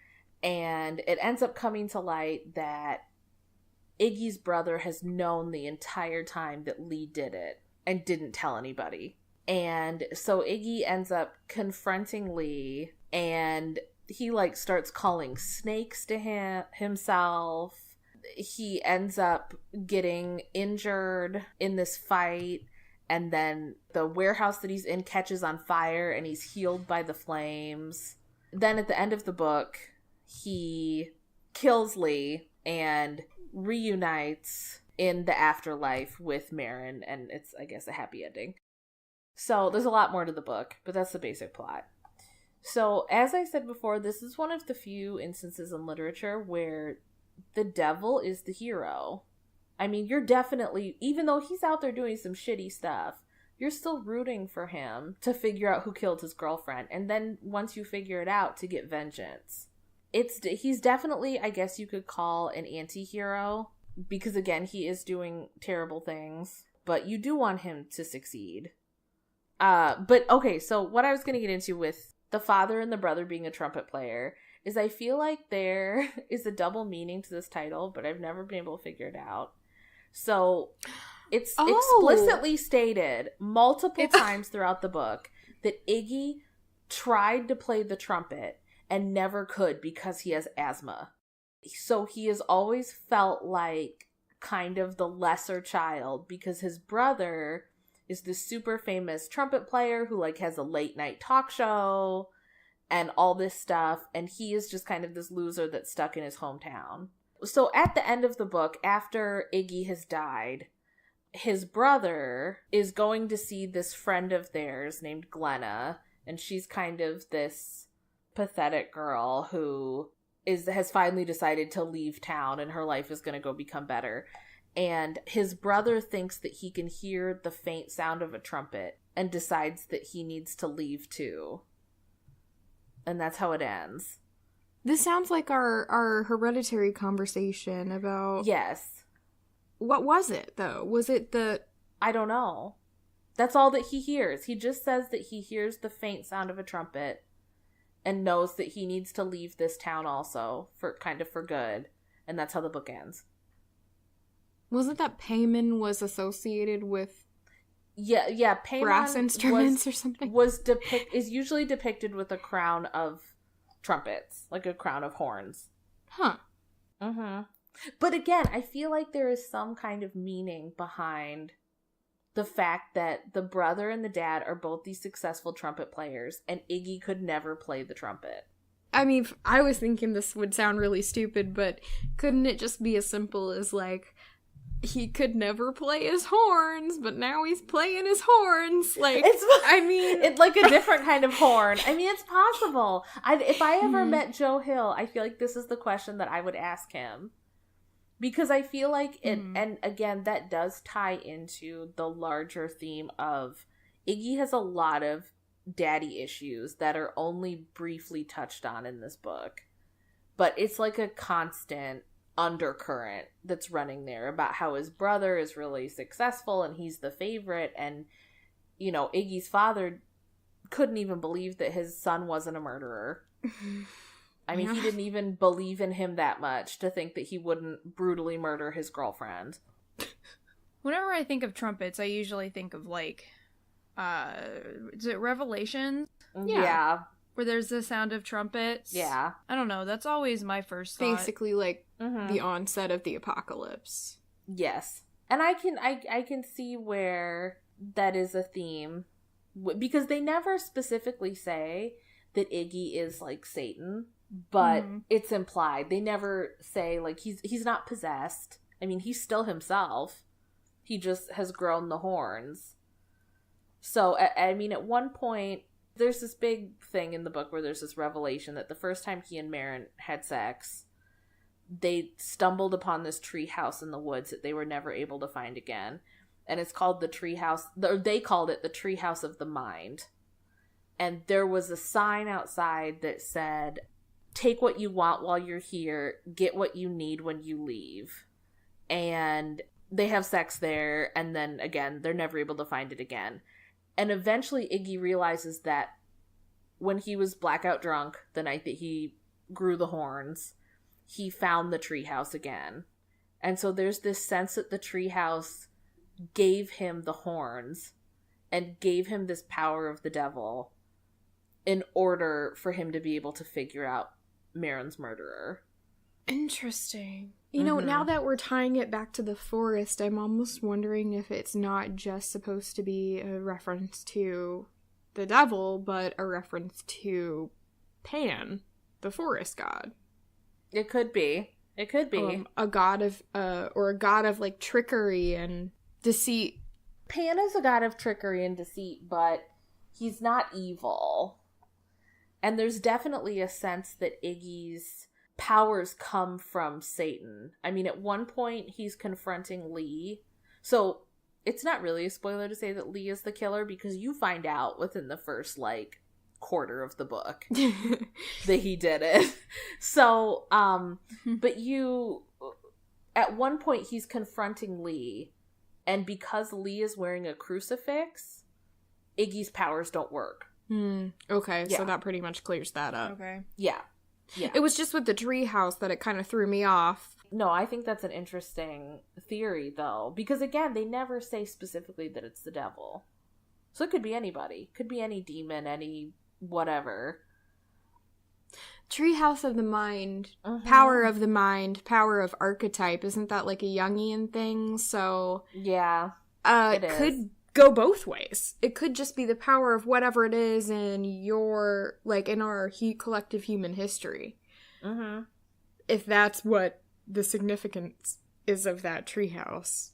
and it ends up coming to light that Iggy's brother has known the entire time that Lee did it and didn't tell anybody. And so Iggy ends up confronting Lee, and he, like, starts calling snakes to himself. He ends up getting injured in this fight, and then the warehouse that he's in catches on fire, and he's healed by the flames. Then at the end of the book, he kills Lee and reunites in the afterlife with Marin, and it's, I guess, a happy ending. So there's a lot more to the book, but that's the basic plot. So, as I said before, this is one of the few instances in literature where the devil is the hero. I mean, you're definitely, even though he's out there doing some shitty stuff, you're still rooting for him to figure out who killed his girlfriend. And then once you figure it out, to get vengeance. He's definitely, I guess you could call, an anti-hero. Because again, he is doing terrible things. But you do want him to succeed. But okay, so what I was going to get into with the father and the brother being a trumpet player is I feel like there is a double meaning to this title, but I've never been able to figure it out. So it's explicitly stated multiple times throughout the book that Iggy tried to play the trumpet and never could because he has asthma. So he has always felt like kind of the lesser child because his brother is this super famous trumpet player who like has a late night talk show and all this stuff, and he is just kind of this loser that's stuck in his hometown. So at the end of the book, after Iggy has died, his brother is going to see this friend of theirs named Glenna, and she's kind of this pathetic girl who has finally decided to leave town and her life is going to go become better. And his brother thinks that he can hear the faint sound of a trumpet and decides that he needs to leave too. And that's how it ends. This sounds like our Hereditary conversation about... Yes. What was it, though? Was it the... I don't know. That's all that he hears. He just says that he hears the faint sound of a trumpet and knows that he needs to leave this town also, for good. And that's how the book ends. Wasn't that Paimon was associated with... Yeah, Paimon brass instruments or something? Is usually depicted with a crown of trumpets, like a crown of horns. Huh. Mm-hmm. But again, I feel like there is some kind of meaning behind the fact that the brother and the dad are both these successful trumpet players, and Iggy could never play the trumpet. I mean, I was thinking this would sound really stupid, but couldn't it just be as simple as, like, he could never play his horns, but now he's playing his horns? Like, it's like a different kind of horn. I mean, it's possible. If I ever met Joe Hill, I feel like this is the question that I would ask him. Because I feel like it, and again, that does tie into the larger theme of Iggy has a lot of daddy issues that are only briefly touched on in this book. But it's like a constant undercurrent that's running there about how his brother is really successful and he's the favorite, and you know, Iggy's father couldn't even believe that his son wasn't a murderer. I mean, he didn't even believe in him that much to think that he wouldn't brutally murder his girlfriend. Whenever I think of trumpets, I usually think of like is it Revelation? Yeah. Where there's the sound of trumpets. Yeah. I don't know. That's always my first thought. Basically, like, the onset of the apocalypse. Yes. And I can see where that is a theme. Because they never specifically say that Iggy is, like, Satan. But it's implied. They never say, like, he's not possessed. I mean, he's still himself. He just has grown the horns. So, I mean, at one point, there's this big thing in the book where there's this revelation that the first time he and Marin had sex, they stumbled upon this tree house in the woods that they were never able to find again. And it's called the tree house, or they called it the tree house of the mind. And there was a sign outside that said, take what you want while you're here, get what you need when you leave. And they have sex there, and then again, they're never able to find it again. And eventually Iggy realizes that when he was blackout drunk the night that he grew the horns, he found the treehouse again. And so there's this sense that the treehouse gave him the horns and gave him this power of the devil in order for him to be able to figure out Marin's murderer. Interesting. You know, now that we're tying it back to the forest, I'm almost wondering if it's not just supposed to be a reference to the devil, but a reference to Pan, the forest god. It could be. It could be. A god of, or a god of, like, trickery and deceit. Pan is a god of trickery and deceit, but he's not evil. And there's definitely a sense that Iggy's powers come from Satan. I mean, at one point he's confronting Lee. So it's not really a spoiler to say that Lee is the killer, because you find out within the first, like, quarter of the book that he did it. So, but at one point he's confronting Lee, and because Lee is wearing a crucifix, Iggy's powers don't work. Okay, yeah. So that pretty much clears that up. Okay. Yeah. It was just with the treehouse that it kind of threw me off. No, I think that's an interesting theory, though, because again, they never say specifically that it's the devil. So it could be anybody. Could be any demon, any whatever. Treehouse of the mind, power of the mind, power of archetype. Isn't that like a Jungian thing? So yeah, it could go both ways. It could just be the power of whatever it is in your, like, in our collective human history. If that's what the significance is of that treehouse.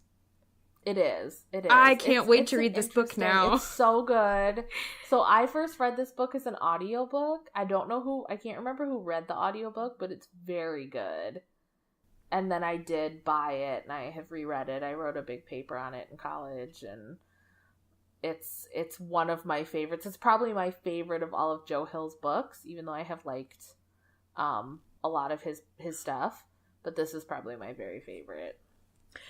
It is. I can't wait to read this book now. It's so good. So I first read this book as an audiobook. I can't remember who read the audiobook, but it's very good. And then I did buy it, and I have reread it. I wrote a big paper on it in college, and it's one of my favorites. It's probably my favorite of all of Joe Hill's books, even though I have liked a lot of his stuff. But this is probably my very favorite.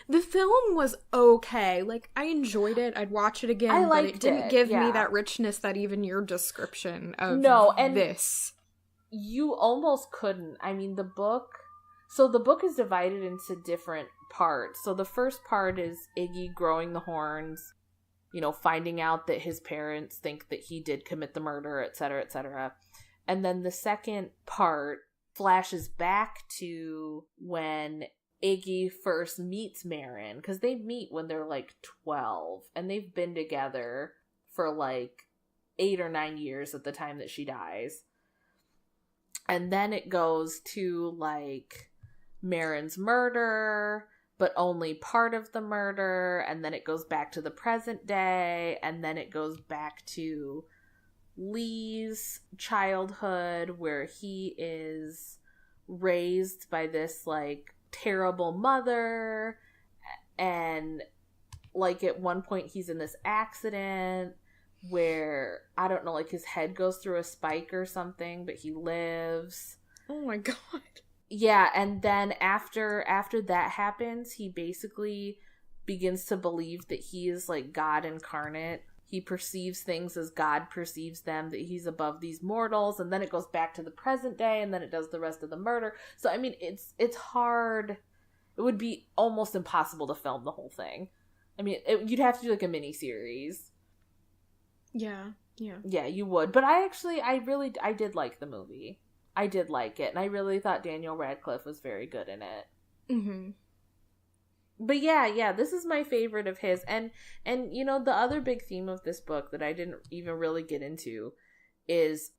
The film was okay. Like, I enjoyed it. I'd watch it again, but it didn't give me that richness that even your description of this. You almost couldn't. I mean, the book is divided into different parts. So the first part is Iggy growing the horns, finding out that his parents think that he did commit the murder, etc., etc. And then the second part flashes back to when Iggy first meets Marin, because they meet when they're like 12, and they've been together for like 8 or 9 years at the time that she dies. And then it goes to like Marin's murder, but only part of the murder, and then it goes back to the present day, and then it goes back to Lee's childhood, where he is raised by this like terrible mother, and like at one point he's in this accident where I don't know, like his head goes through a spike or something, but he lives. Oh my god. Yeah, and then after that happens, he basically begins to believe that he is like God incarnate. He perceives things as God perceives them, that he's above these mortals, and then it goes back to the present day, and then it does the rest of the murder. So, I mean, it's hard. It would be almost impossible to film the whole thing. I mean, you'd have to do like a mini-series. Yeah. Yeah, you would. But I did like the movie. I did like it, and I really thought Daniel Radcliffe was very good in it. Mm-hmm. But yeah, this is my favorite of his. And the other big theme of this book that I didn't even really get into is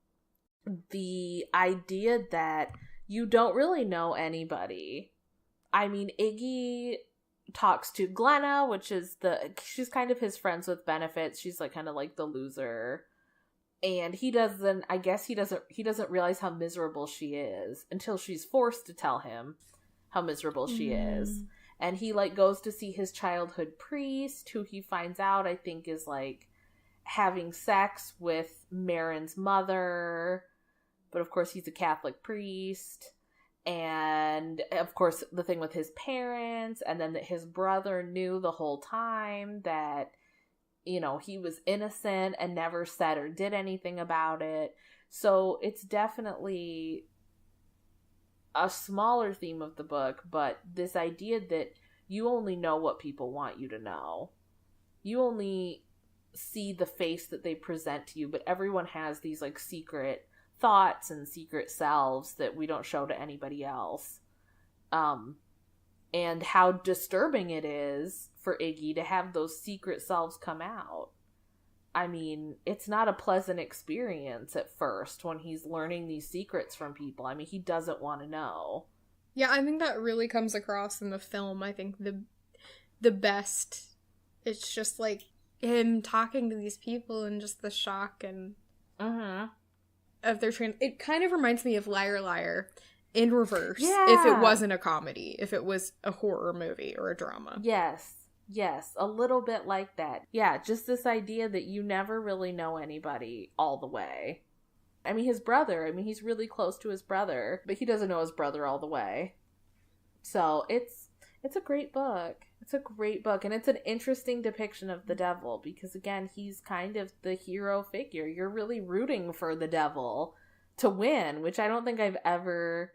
the idea that you don't really know anybody. I mean, Iggy talks to Glenna, she's kind of his friends with benefits. She's like kind of like the loser. And he doesn't realize how miserable she is until she's forced to tell him how miserable she is. And he, like, goes to see his childhood priest, who he finds out, I think, is, like, having sex with Marin's mother. But, of course, he's a Catholic priest. And, of course, the thing with his parents. And then that his brother knew the whole time that, he was innocent and never said or did anything about it. So it's definitely a smaller theme of the book, but this idea that you only know what people want you to know. You only see the face that they present to you, but everyone has these like secret thoughts and secret selves that we don't show to anybody else. And how disturbing it is for Iggy to have those secret selves come out. I mean, it's not a pleasant experience at first when he's learning these secrets from people. I mean, he doesn't want to know. Yeah, I think that really comes across in the film. I think the best, it's just like him talking to these people and just the shock and of their it kind of reminds me of Liar Liar. in reverse if it wasn't a comedy, if it was a horror movie or a drama. Yes, a little bit like that. Yeah, just this idea that you never really know anybody all the way. I mean, his brother, he's really close to his brother, but he doesn't know his brother all the way. So it's a great book. It's a great book, and it's an interesting depiction of the devil, because again, he's kind of the hero figure. You're really rooting for the devil to win, which I don't think I've ever,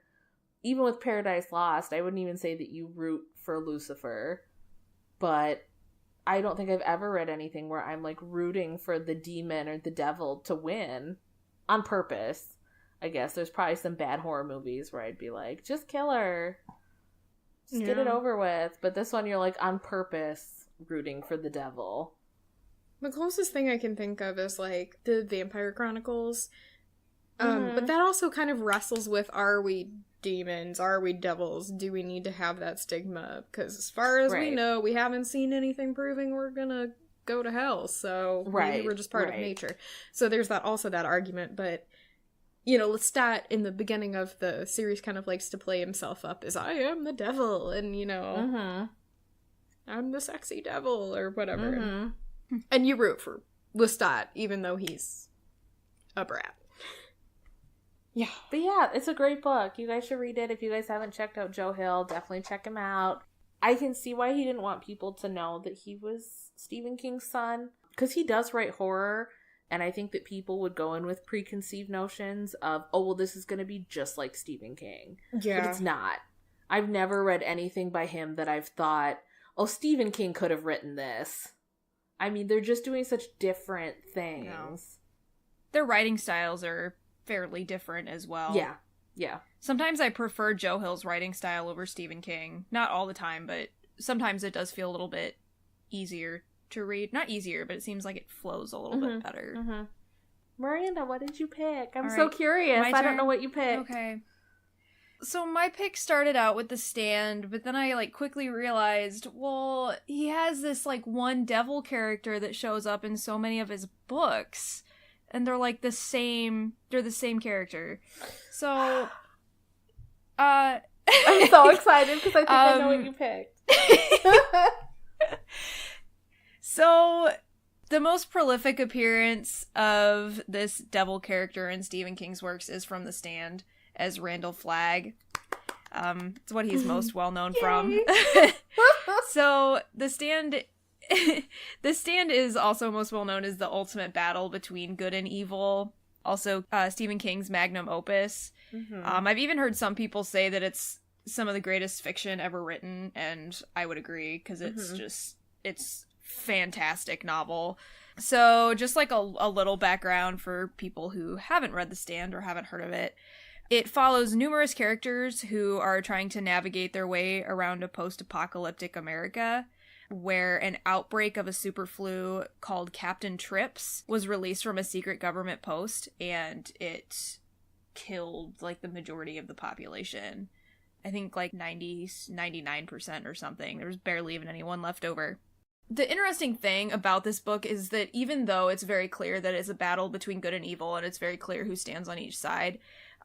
even with Paradise Lost, I wouldn't even say that you root for Lucifer, but I don't think I've ever read anything where I'm like rooting for the demon or the devil to win on purpose. I guess there's probably some bad horror movies where I'd be like, just kill her. Just get it over with. But this one, you're like on purpose rooting for the devil. The closest thing I can think of is like the Vampire Chronicles. But that also kind of wrestles with, are we demons? Are we devils? Do we need to have that stigma? Because as far as we know, we haven't seen anything proving we're gonna go to hell. So maybe we're just part of nature. So there's that argument. But, you know, Lestat in the beginning of the series kind of likes to play himself up as, I am the devil, and, you know, I'm the sexy devil, or whatever. And you root for Lestat, even though he's a brat. Yeah. But yeah, it's a great book. You guys should read it. If you guys haven't checked out Joe Hill, definitely check him out. I can see why he didn't want people to know that he was Stephen King's son, because he does write horror, and I think that people would go in with preconceived notions of, oh, well, this is going to be just like Stephen King. Yeah. But it's not. I've never read anything by him that I've thought, oh, Stephen King could have written this. I mean, they're just doing such different things. No. Their writing styles are fairly different as well. Yeah. Sometimes I prefer Joe Hill's writing style over Stephen King. Not all the time, but sometimes it does feel a little bit easier to read. Not easier, but it seems like it flows a little bit better. Miranda, what did you pick? I'm so curious. I don't know what you picked. Okay. So my pick started out with The Stand, but then I like quickly realized, well, he has this like one devil character that shows up in so many of his books. And they're like the same character. So, I'm so excited because I think I know what you picked. So, the most prolific appearance of this devil character in Stephen King's works is from The Stand as Randall Flagg. It's what he's most well known from. So, The Stand is also most well known as the ultimate battle between good and evil. Also, Stephen King's magnum opus. I've even heard some people say that it's some of the greatest fiction ever written, and I would agree, because it's fantastic novel. So, just like a little background for people who haven't read The Stand or haven't heard of it. It follows numerous characters who are trying to navigate their way around a post-apocalyptic America, where an outbreak of a super flu called Captain Trips was released from a secret government post, and it killed, like, the majority of the population. I think, like, 99% or something. There was barely even anyone left over. The interesting thing about this book is that even though it's very clear that it's a battle between good and evil, and it's very clear who stands on each side,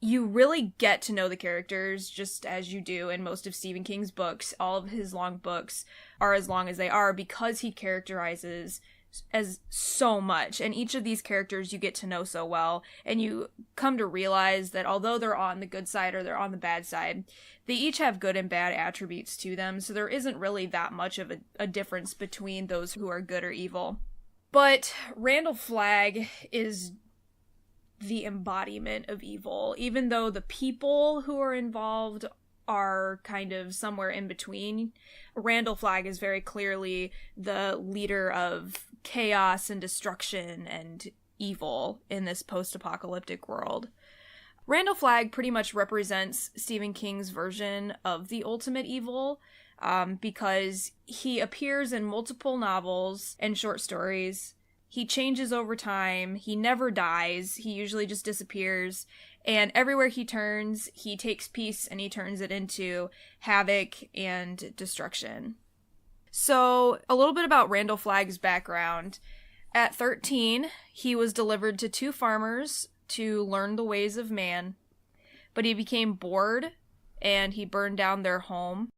you really get to know the characters just as you do in most of Stephen King's books. All of his long books are as long as they are because he characterizes as so much. And each of these characters you get to know so well. And you come to realize that although they're on the good side or they're on the bad side, they each have good and bad attributes to them. So there isn't really that much of a difference between those who are good or evil. But Randall Flagg is the embodiment of evil, even though the people who are involved are kind of somewhere in between. Randall Flagg is very clearly the leader of chaos and destruction and evil in this post-apocalyptic world. Randall Flagg pretty much represents Stephen King's version of the ultimate evil, because he appears in multiple novels and short stories. He changes over time. He never dies. He usually just disappears. And everywhere he turns, he takes peace and he turns it into havoc and destruction. So, a little bit about Randall Flagg's background. At 13, he was delivered to two farmers to learn the ways of man. But he became bored and he burned down their home.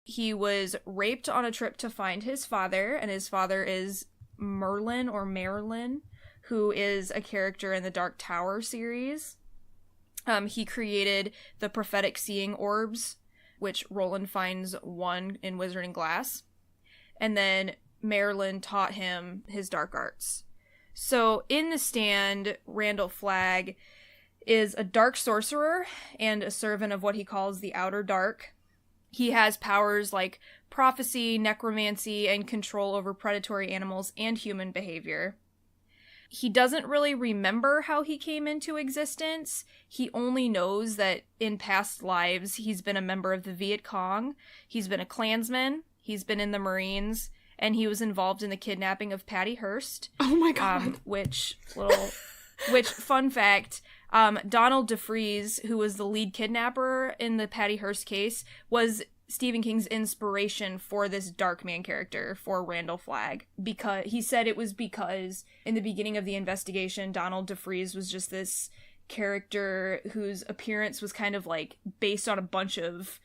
He was raped on a trip to find his father, and his father is Merlin or Marilyn, who is a character in the Dark Tower series. He created the prophetic seeing orbs, which Roland finds one in Wizarding Glass. And then Marilyn taught him his dark arts. So in The Stand, Randall Flagg is a dark sorcerer and a servant of what he calls the Outer Dark. He has powers like prophecy, necromancy, and control over predatory animals and human behavior. He doesn't really remember how he came into existence. He only knows that in past lives he's been a member of the Viet Cong, he's been a Klansman, he's been in the Marines, and he was involved in the kidnapping of Patty Hearst. Oh my god. Which, fun fact, Donald DeFreeze, who was the lead kidnapper in the Patty Hearst case, was Stephen King's inspiration for this Darkman character for Randall Flagg. Because he said it was because in the beginning of the investigation, Donald DeFreeze was just this character whose appearance was kind of like based on a bunch of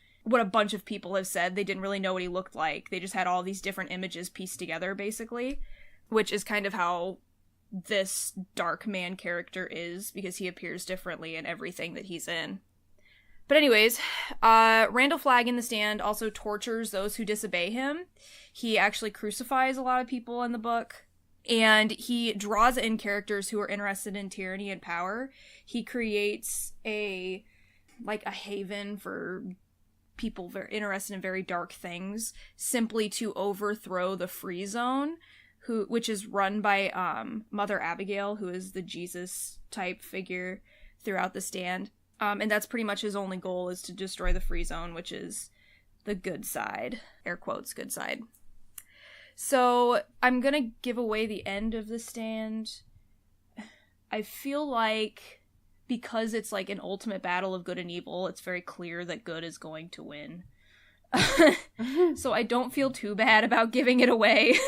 people have said. They didn't really know what he looked like. They just had all these different images pieced together, basically, which is kind of how this Darkman character is, because he appears differently in everything that he's in. But anyways, Randall Flagg in The Stand also tortures those who disobey him. He actually crucifies a lot of people in the book, and he draws in characters who are interested in tyranny and power. He creates a haven for people very interested in very dark things, simply to overthrow the Free Zone, which is run by Mother Abigail, who is the Jesus type figure throughout The Stand. And that's pretty much his only goal, is to destroy the Free Zone, which is the good side. Air quotes, good side. So I'm gonna give away the end of The Stand. I feel like because it's like an ultimate battle of good and evil, it's very clear that good is going to win. So I don't feel too bad about giving it away.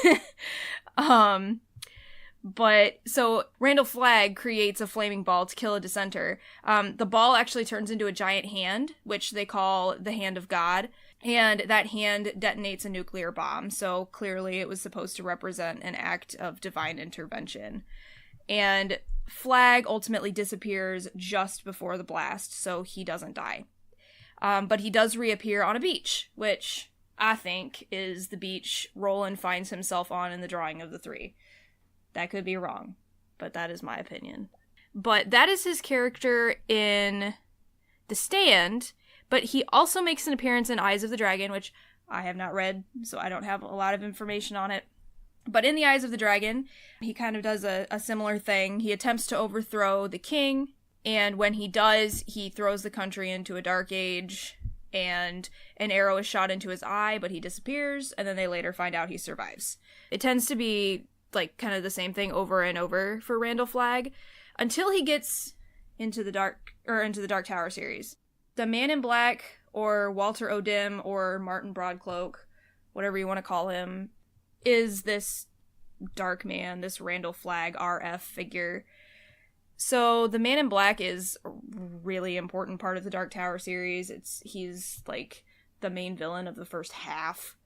But so Randall Flagg creates a flaming ball to kill a dissenter. The ball actually turns into a giant hand, which they call the Hand of God, and that hand detonates a nuclear bomb. So clearly it was supposed to represent an act of divine intervention. And Flagg ultimately disappears just before the blast, so he doesn't die. But he does reappear on a beach, which I think is the beach Roland finds himself on in the drawing of the three. That could be wrong, but that is my opinion. But that is his character in The Stand, but he also makes an appearance in Eyes of the Dragon, which I have not read, so I don't have a lot of information on it. But in the Eyes of the Dragon, he kind of does a similar thing. He attempts to overthrow the king, and when he does, he throws the country into a dark age, and an arrow is shot into his eye, but he disappears, and then they later find out he survives. It tends to be like kind of the same thing over and over for Randall Flagg until he gets into the Dark Tower series. The Man in Black, or Walter O'Dim, or Martin Broadcloak, whatever you want to call him, is this dark man, this Randall Flagg RF figure. So the Man in Black is a really important part of the Dark Tower series. He's like the main villain of the first half.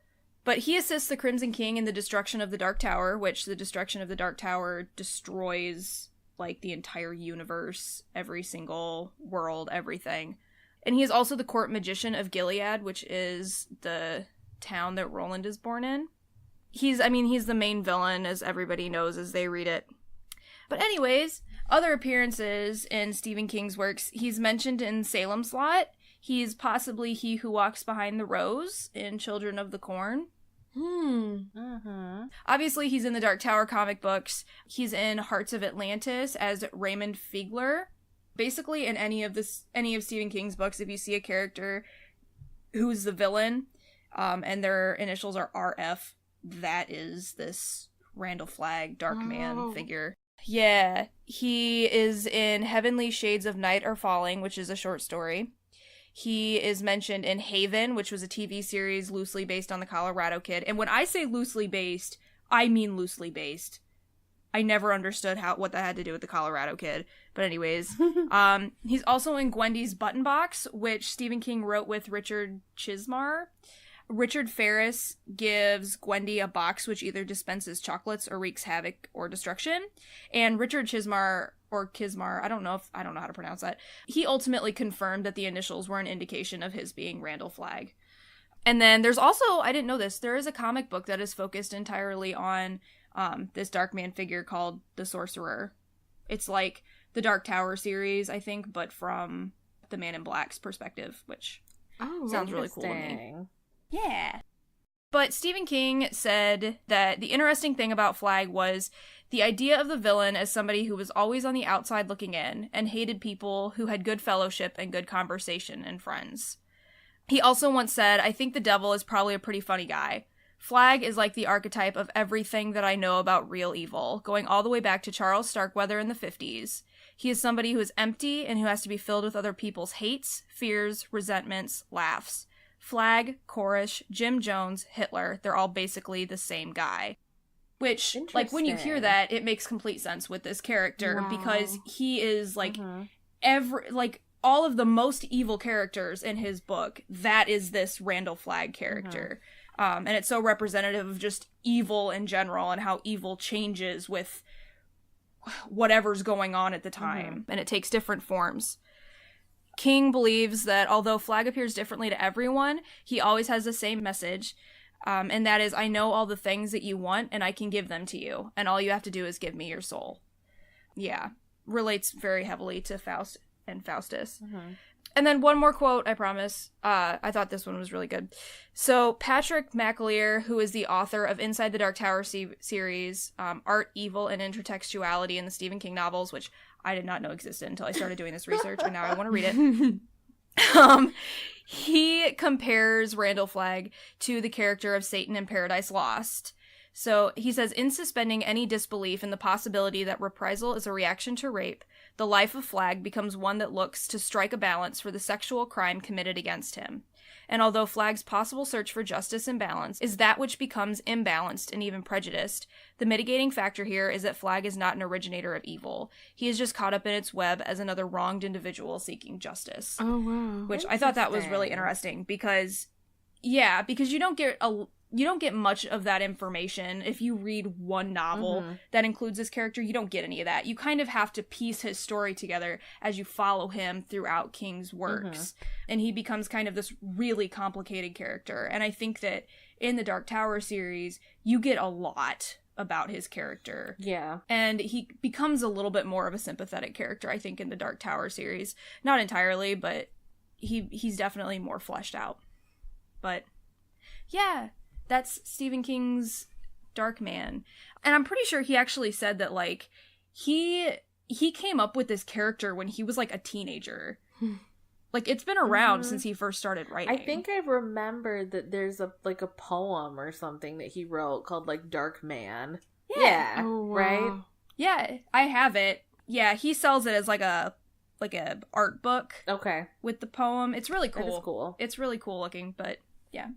But he assists the Crimson King in the destruction of the Dark Tower, which the destruction of the Dark Tower destroys, like, the entire universe, every single world, everything. And he is also the court magician of Gilead, which is the town that Roland is born in. He's the main villain, as everybody knows as they read it. But anyways, other appearances in Stephen King's works, he's mentioned in Salem's Lot. He's possibly he who walks behind the rose in Children of the Corn. Obviously, he's in the Dark Tower comic books. He's in Hearts of Atlantis as Raymond Fiegler. Basically, in any of Stephen King's books, if you see a character who's the villain, and their initials are RF, that is this Randall Flagg Darkman figure. Yeah, he is in Heavenly Shades of Night Are Falling, which is a short story. He is mentioned in Haven, which was a TV series loosely based on the Colorado Kid. And when I say loosely based, I mean loosely based. I never understood what that had to do with the Colorado kid. But anyways, he's also in Gwendy's Button Box, which Stephen King wrote with Richard Chizmar. Richard Ferris gives Gwendy a box which either dispenses chocolates or wreaks havoc or destruction. And Richard Chizmar, or Kismar, I don't know how to pronounce that. He ultimately confirmed that the initials were an indication of his being Randall Flagg. And then there's also, I didn't know this, there is a comic book that is focused entirely on this Darkman figure called the Sorcerer. It's like the Dark Tower series, I think, but from the Man in Black's perspective, which sounds really cool to me. Yeah. But Stephen King said that the interesting thing about Flagg was the idea of the villain as somebody who was always on the outside looking in and hated people who had good fellowship and good conversation and friends. He also once said, I think the devil is probably a pretty funny guy. Flagg is like the archetype of everything that I know about real evil, going all the way back to Charles Starkweather in the 50s. He is somebody who is empty and who has to be filled with other people's hates, fears, resentments, laughs. Flagg, Koresh, Jim Jones, Hitler, they're all basically the same guy. Which, like, when you hear that, it makes complete sense with this character, because he is, like, all of the most evil characters in his book, that is this Randall Flagg character. And it's so representative of just evil in general and how evil changes with whatever's going on at the time. And it takes different forms. King believes that although Flagg appears differently to everyone, he always has the same message. And that is, I know all the things that you want and I can give them to you. And all you have to do is give me your soul. Yeah. Relates very heavily to Faust and Faustus. And then one more quote, I promise. I thought this one was really good. So Patrick McAleer, who is the author of Inside the Dark Tower series, Art, Evil, and Intertextuality in the Stephen King novels, which I did not know existed until I started doing this research, and now I want to read it. He compares Randall Flagg to the character of Satan in Paradise Lost. So he says, in suspending any disbelief in the possibility that reprisal is a reaction to rape, the life of Flagg becomes one that looks to strike a balance for the sexual crime committed against him. And although Flagg's possible search for justice and balance is that which becomes imbalanced and even prejudiced, the mitigating factor here is that Flagg is not an originator of evil. He is just caught up in its web as another wronged individual seeking justice. Oh, wow. Which I thought that was really interesting because you don't get much of that information. If you read one novel that includes this character, you don't get any of that. You kind of have to piece his story together as you follow him throughout King's works. And he becomes kind of this really complicated character. And I think that in the Dark Tower series, you get a lot about his character. Yeah. And he becomes a little bit more of a sympathetic character, I think, in the Dark Tower series. Not entirely, but he's definitely more fleshed out. But yeah, that's Stephen King's Darkman. And I'm pretty sure he actually said that, like, he came up with this character when he was, like, a teenager. Like, it's been around since he first started writing. I think I remember that there's a poem or something that he wrote called, like, Darkman. Yeah. Oh, wow. Right? Yeah, I have it. Yeah, he sells it as, like a art book. Okay. With the poem. It's really cool. That is cool. It's really cool looking, but yeah.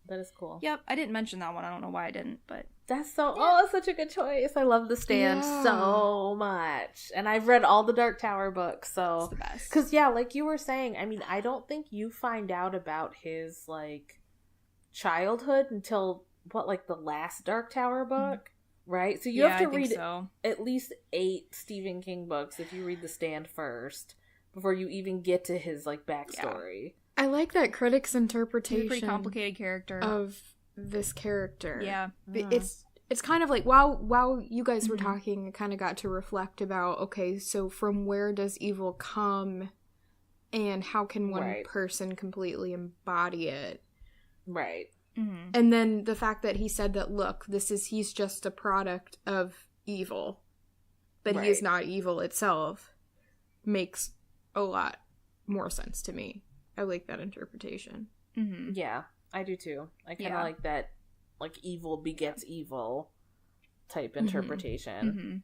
That is cool. Yep, I didn't mention that one. I don't know why I didn't, but... That's such a good choice. I love The Stand so much. And I've read all the Dark Tower books, so... It's the best. Because, yeah, like you were saying, I mean, I don't think you find out about his, like, childhood until, the last Dark Tower book? Right? So you have to read at least 8 Stephen King books if you read The Stand first, before you even get to his, like, backstory. Yeah. I like that critic's interpretation. He's a pretty complicated character of this character. Yeah. It's kind of like, while you guys were talking, I kind of got to reflect about, okay, so from where does evil come and how can one person completely embody it? Right. Mm-hmm. And then the fact that he said that, look, he's just a product of evil, but he is not evil itself, makes a lot more sense to me. I like that interpretation. Mm-hmm. Yeah, I do too. I kind of like that, like, evil begets evil type interpretation. Mm-hmm.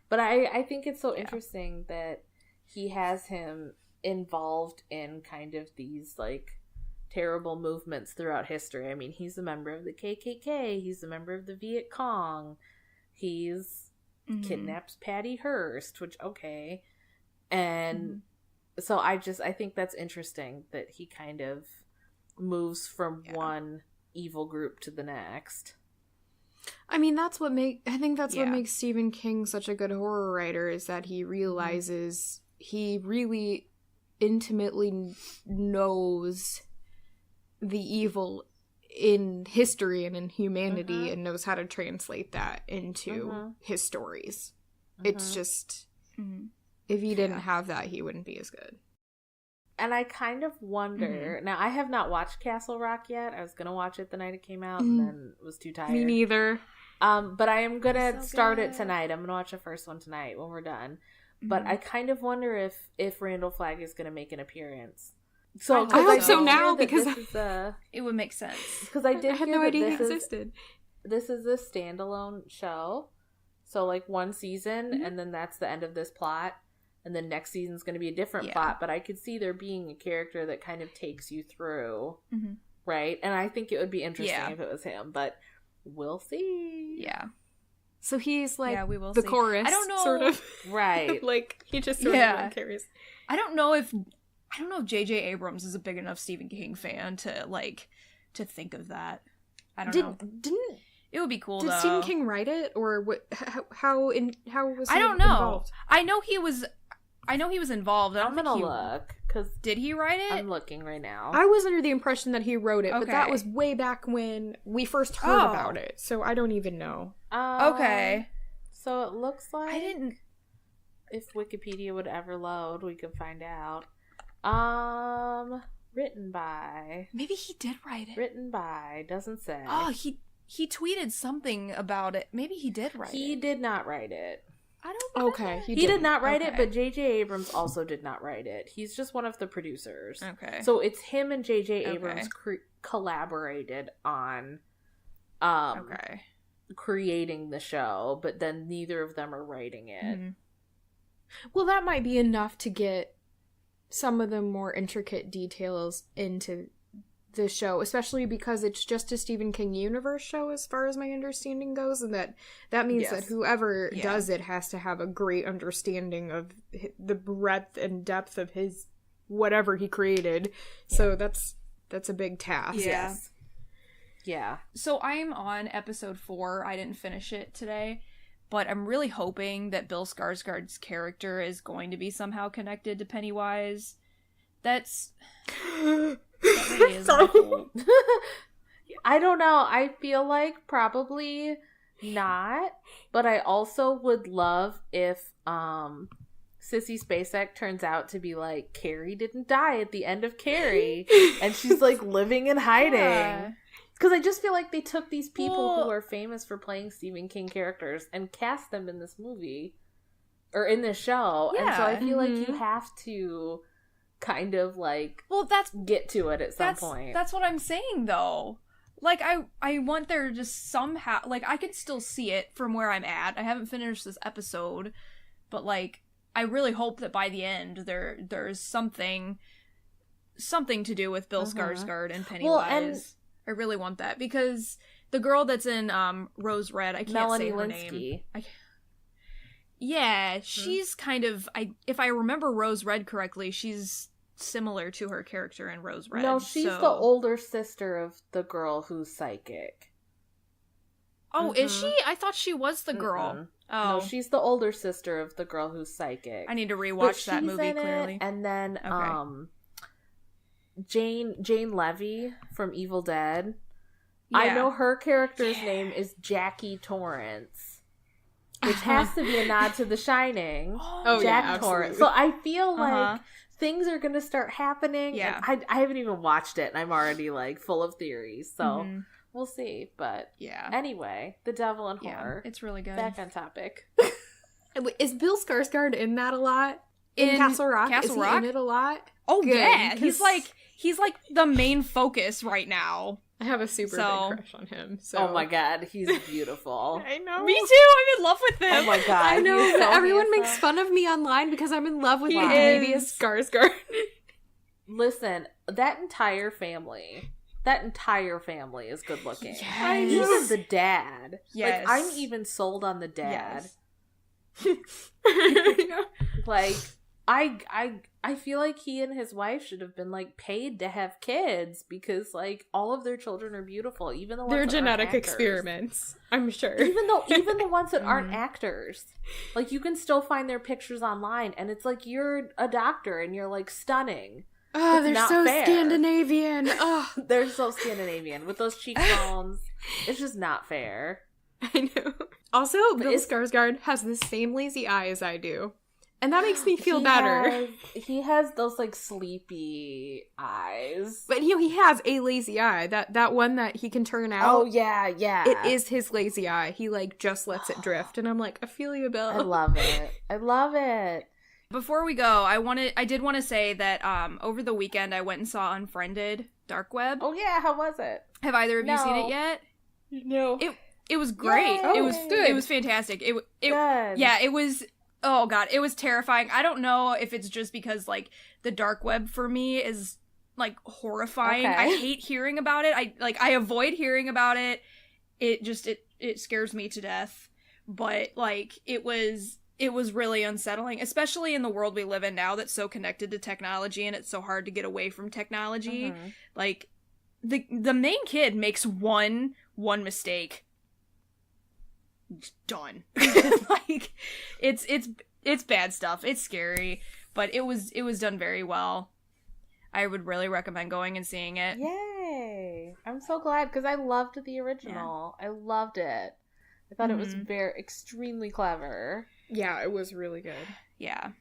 But I think it's so interesting that he has him involved in kind of these, like, terrible movements throughout history. I mean, he's a member of the KKK. He's a member of the Viet Cong. He's kidnaps Patty Hearst, which, okay. And so I think that's interesting that he kind of moves from one evil group to the next. I mean, what makes Stephen King such a good horror writer, is that he realizes he really intimately knows the evil in history and in humanity and knows how to translate that into his stories. It's just, if he didn't have that, he wouldn't be as good. And I kind of wonder, now I have not watched Castle Rock yet. I was going to watch it the night it came out and then was too tired. Me neither. But I am going to start it tonight. I'm going to watch the first one tonight when we're done. But I kind of wonder if Randall Flagg is going to make an appearance. So I hope so now, because it would make sense. Because I had no idea he existed. This is a standalone show. So like one season, and then that's the end of this plot. And then next season's going to be a different plot. But I could see there being a character that kind of takes you through. Right? And I think it would be interesting if it was him. But we'll see. Yeah. So he's like we will the see. chorus, I don't know. sort of. Right. Like, he just sort of like carries. I don't know if J.J. Abrams is a big enough Stephen King fan to think of that. I don't know. It would be cool, though. Did Stephen King write it, or what? How was he I don't know. involved? I know he was involved. I'm gonna look, because did he write it? I'm looking right now. I was under the impression that he wrote it, but that was way back when we first heard about it, so I don't even know. Okay. So it looks like I didn't. If Wikipedia would ever load, we could find out. Written by. Maybe he did write it. Written by, doesn't say. Oh, he tweeted something about it. Maybe he did write it. He did not write it. I don't know. Okay. He did not write it, but J.J. Abrams also did not write it. He's just one of the producers. Okay. So it's him and J.J. Abrams collaborated on creating the show, but then neither of them are writing it. Well, that might be enough to get some of the more intricate details into the show, especially because it's just a Stephen King universe show as far as my understanding goes, and that means that whoever does it has to have a great understanding of the breadth and depth of his whatever he created. So that's a big task. Yeah. So I'm on episode 4. I didn't finish it today, but I'm really hoping that Bill Skarsgård's character is going to be somehow connected to Pennywise. That really is cool. I don't know. I feel like probably not, but I also would love if Sissy Spacek turns out to be like, Carrie didn't die at the end of Carrie, and she's like living and hiding. Because I just feel like they took these people who are famous for playing Stephen King characters and cast them in this movie or in this show, and so I feel like you have to kind of like get to it at some point. That's what I'm saying, though. Like, I want there to just somehow, like, I can still see it from where I'm at. I haven't finished this episode, but like, I really hope that by the end there's something to do with Bill Skarsgård and Pennywise. Well, and I really want that, because the girl that's in Rose Red, I can't Melanie say her Linsky. name. She's kind of, if I remember Rose Red correctly, she's similar to her character in Rose Red. No, she's the older sister of the girl who's psychic. Oh, is she? I thought she was the girl. Oh. No, she's the older sister of the girl who's psychic. I need to rewatch that movie, clearly. And then, Jane Levy from Evil Dead. Yeah. I know her character's name is Jackie Torrance, which has to be a nod to The Shining. Jack Torrance. So I feel like things are going to start happening. Yeah. And I haven't even watched it, and I'm already like full of theories. So we'll see. But anyway, The Devil in Horror. It's really good. Back on topic. Is Bill Skarsgård in that a lot? In Castle Rock? Is he in it a lot? Oh, good. Yeah. He's like the main focus right now. I have a super big crush on him. So. Oh my god, he's beautiful. I know. Me too. I'm in love with him. Oh my god, I know. So everyone makes fun of me online because I'm in love with the babyest Skarsgård. Listen, that entire family is good looking. Yes. Even the dad. Yes. Like, I'm even sold on the dad. Yes. Like, I feel like he and his wife should have been, like, paid to have kids because, like, all of their children are beautiful, even the ones They're that genetic aren't actors. experiments, I'm sure. Even the ones that aren't actors, like, you can still find their pictures online, and it's like you're a doctor and you're, like, stunning. Oh, It's they're not so fair. Scandinavian. Oh, They're so Scandinavian with those cheekbones. It's just not fair. I know. Also, Bill Skarsgård has the same lazy eye as I do. And that makes me feel better. He has those, like, sleepy eyes. But he has a lazy eye. That one that he can turn out. Oh, yeah. It is his lazy eye. He, like, just lets it drift. And I'm like, I feel you, Bill. I love it. Before we go, I did want to say that over the weekend I went and saw Unfriended Dark Web. Oh, yeah. How was it? Have either of you seen it yet? No. It was great. Yay! It was good. It was fantastic. It Good. Yeah, it was. Oh god, it was terrifying. I don't know if it's just because, like, the dark web for me is, like, horrifying. Okay. I hate hearing about it. I avoid hearing about it. It scares me to death. But, like, it was really unsettling, especially in the world we live in now that's so connected to technology and it's so hard to get away from technology. Mhm. Like, the main kid makes one mistake. Done. Like, it's bad stuff. It's scary, but it was done very well. I would really recommend going and seeing it. Yay! I'm so glad because I loved the original. Yeah. I loved it. I thought it was extremely clever. Yeah, it was really good. Yeah.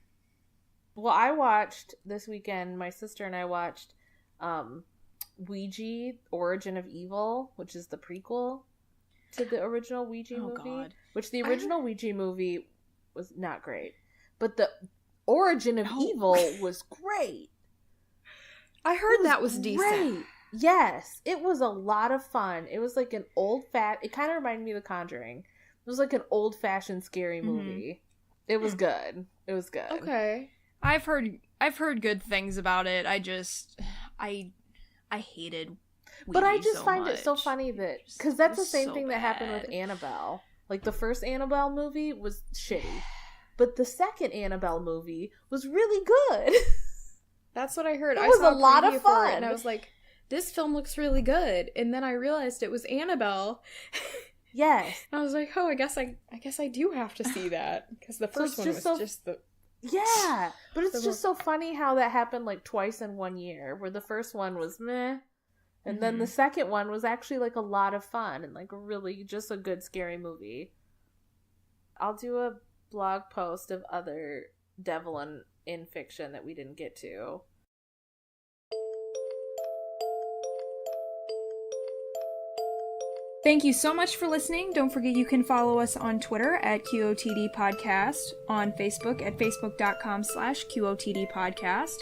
Well, I watched this weekend. My sister and I watched Ouija: Origin of Evil, which is the prequel to the original Ouija movie. God. Which the original Ouija movie was not great, but the Origin of Evil was great. I heard that was decent. Yes, it was a lot of fun. It was like an it kind of reminded me of The Conjuring. It was like an old-fashioned scary movie. It was good. It was good. Okay. I've heard good things about it. I hated Ouija but I just so find much. it so funny that because that's the same so thing that happened with bad. Annabelle. Like, the first Annabelle movie was shitty, but the second Annabelle movie was really good. That's what I heard. It I was saw a lot of preview for it, fun. and I was like, this film looks really good. And then I realized it was Annabelle. Yes. I was like, oh, I guess I do have to see that because the first one was just the. Yeah, but it's just so funny how that happened like twice in 1 year, where the first one was meh, and then the second one was actually like a lot of fun and like really just a good scary movie. I'll do a blog post of other devil in fiction that we didn't get to. Thank you so much for listening. Don't forget you can follow us on Twitter at QOTD Podcast, on Facebook at facebook.com/QOTD Podcast,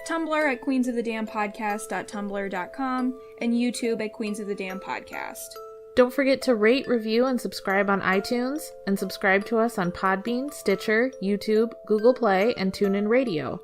Tumblr at queensofthedamnpodcast.tumblr.com, and YouTube at Queens of the Damn Podcast. Don't forget to rate, review, and subscribe on iTunes, and subscribe to us on Podbean, Stitcher, YouTube, Google Play, and TuneIn Radio.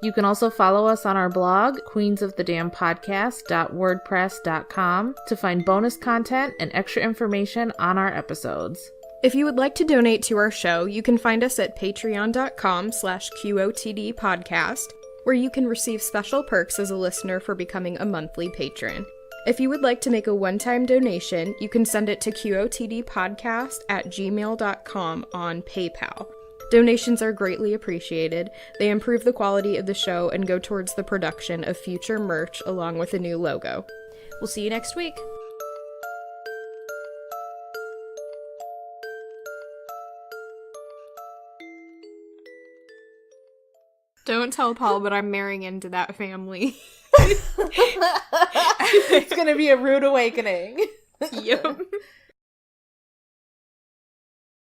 You can also follow us on our blog, queensofthedamnpodcast.wordpress.com, to find bonus content and extra information on our episodes. If you would like to donate to our show, you can find us at patreon.com/QOTD podcast, where you can receive special perks as a listener for becoming a monthly patron. If you would like to make a one-time donation, you can send it to QOTDpodcast@gmail.com on PayPal. Donations are greatly appreciated. They improve the quality of the show and go towards the production of future merch along with a new logo. We'll see you next week. Don't tell Paul, but I'm marrying into that family. It's gonna be a rude awakening. Yep.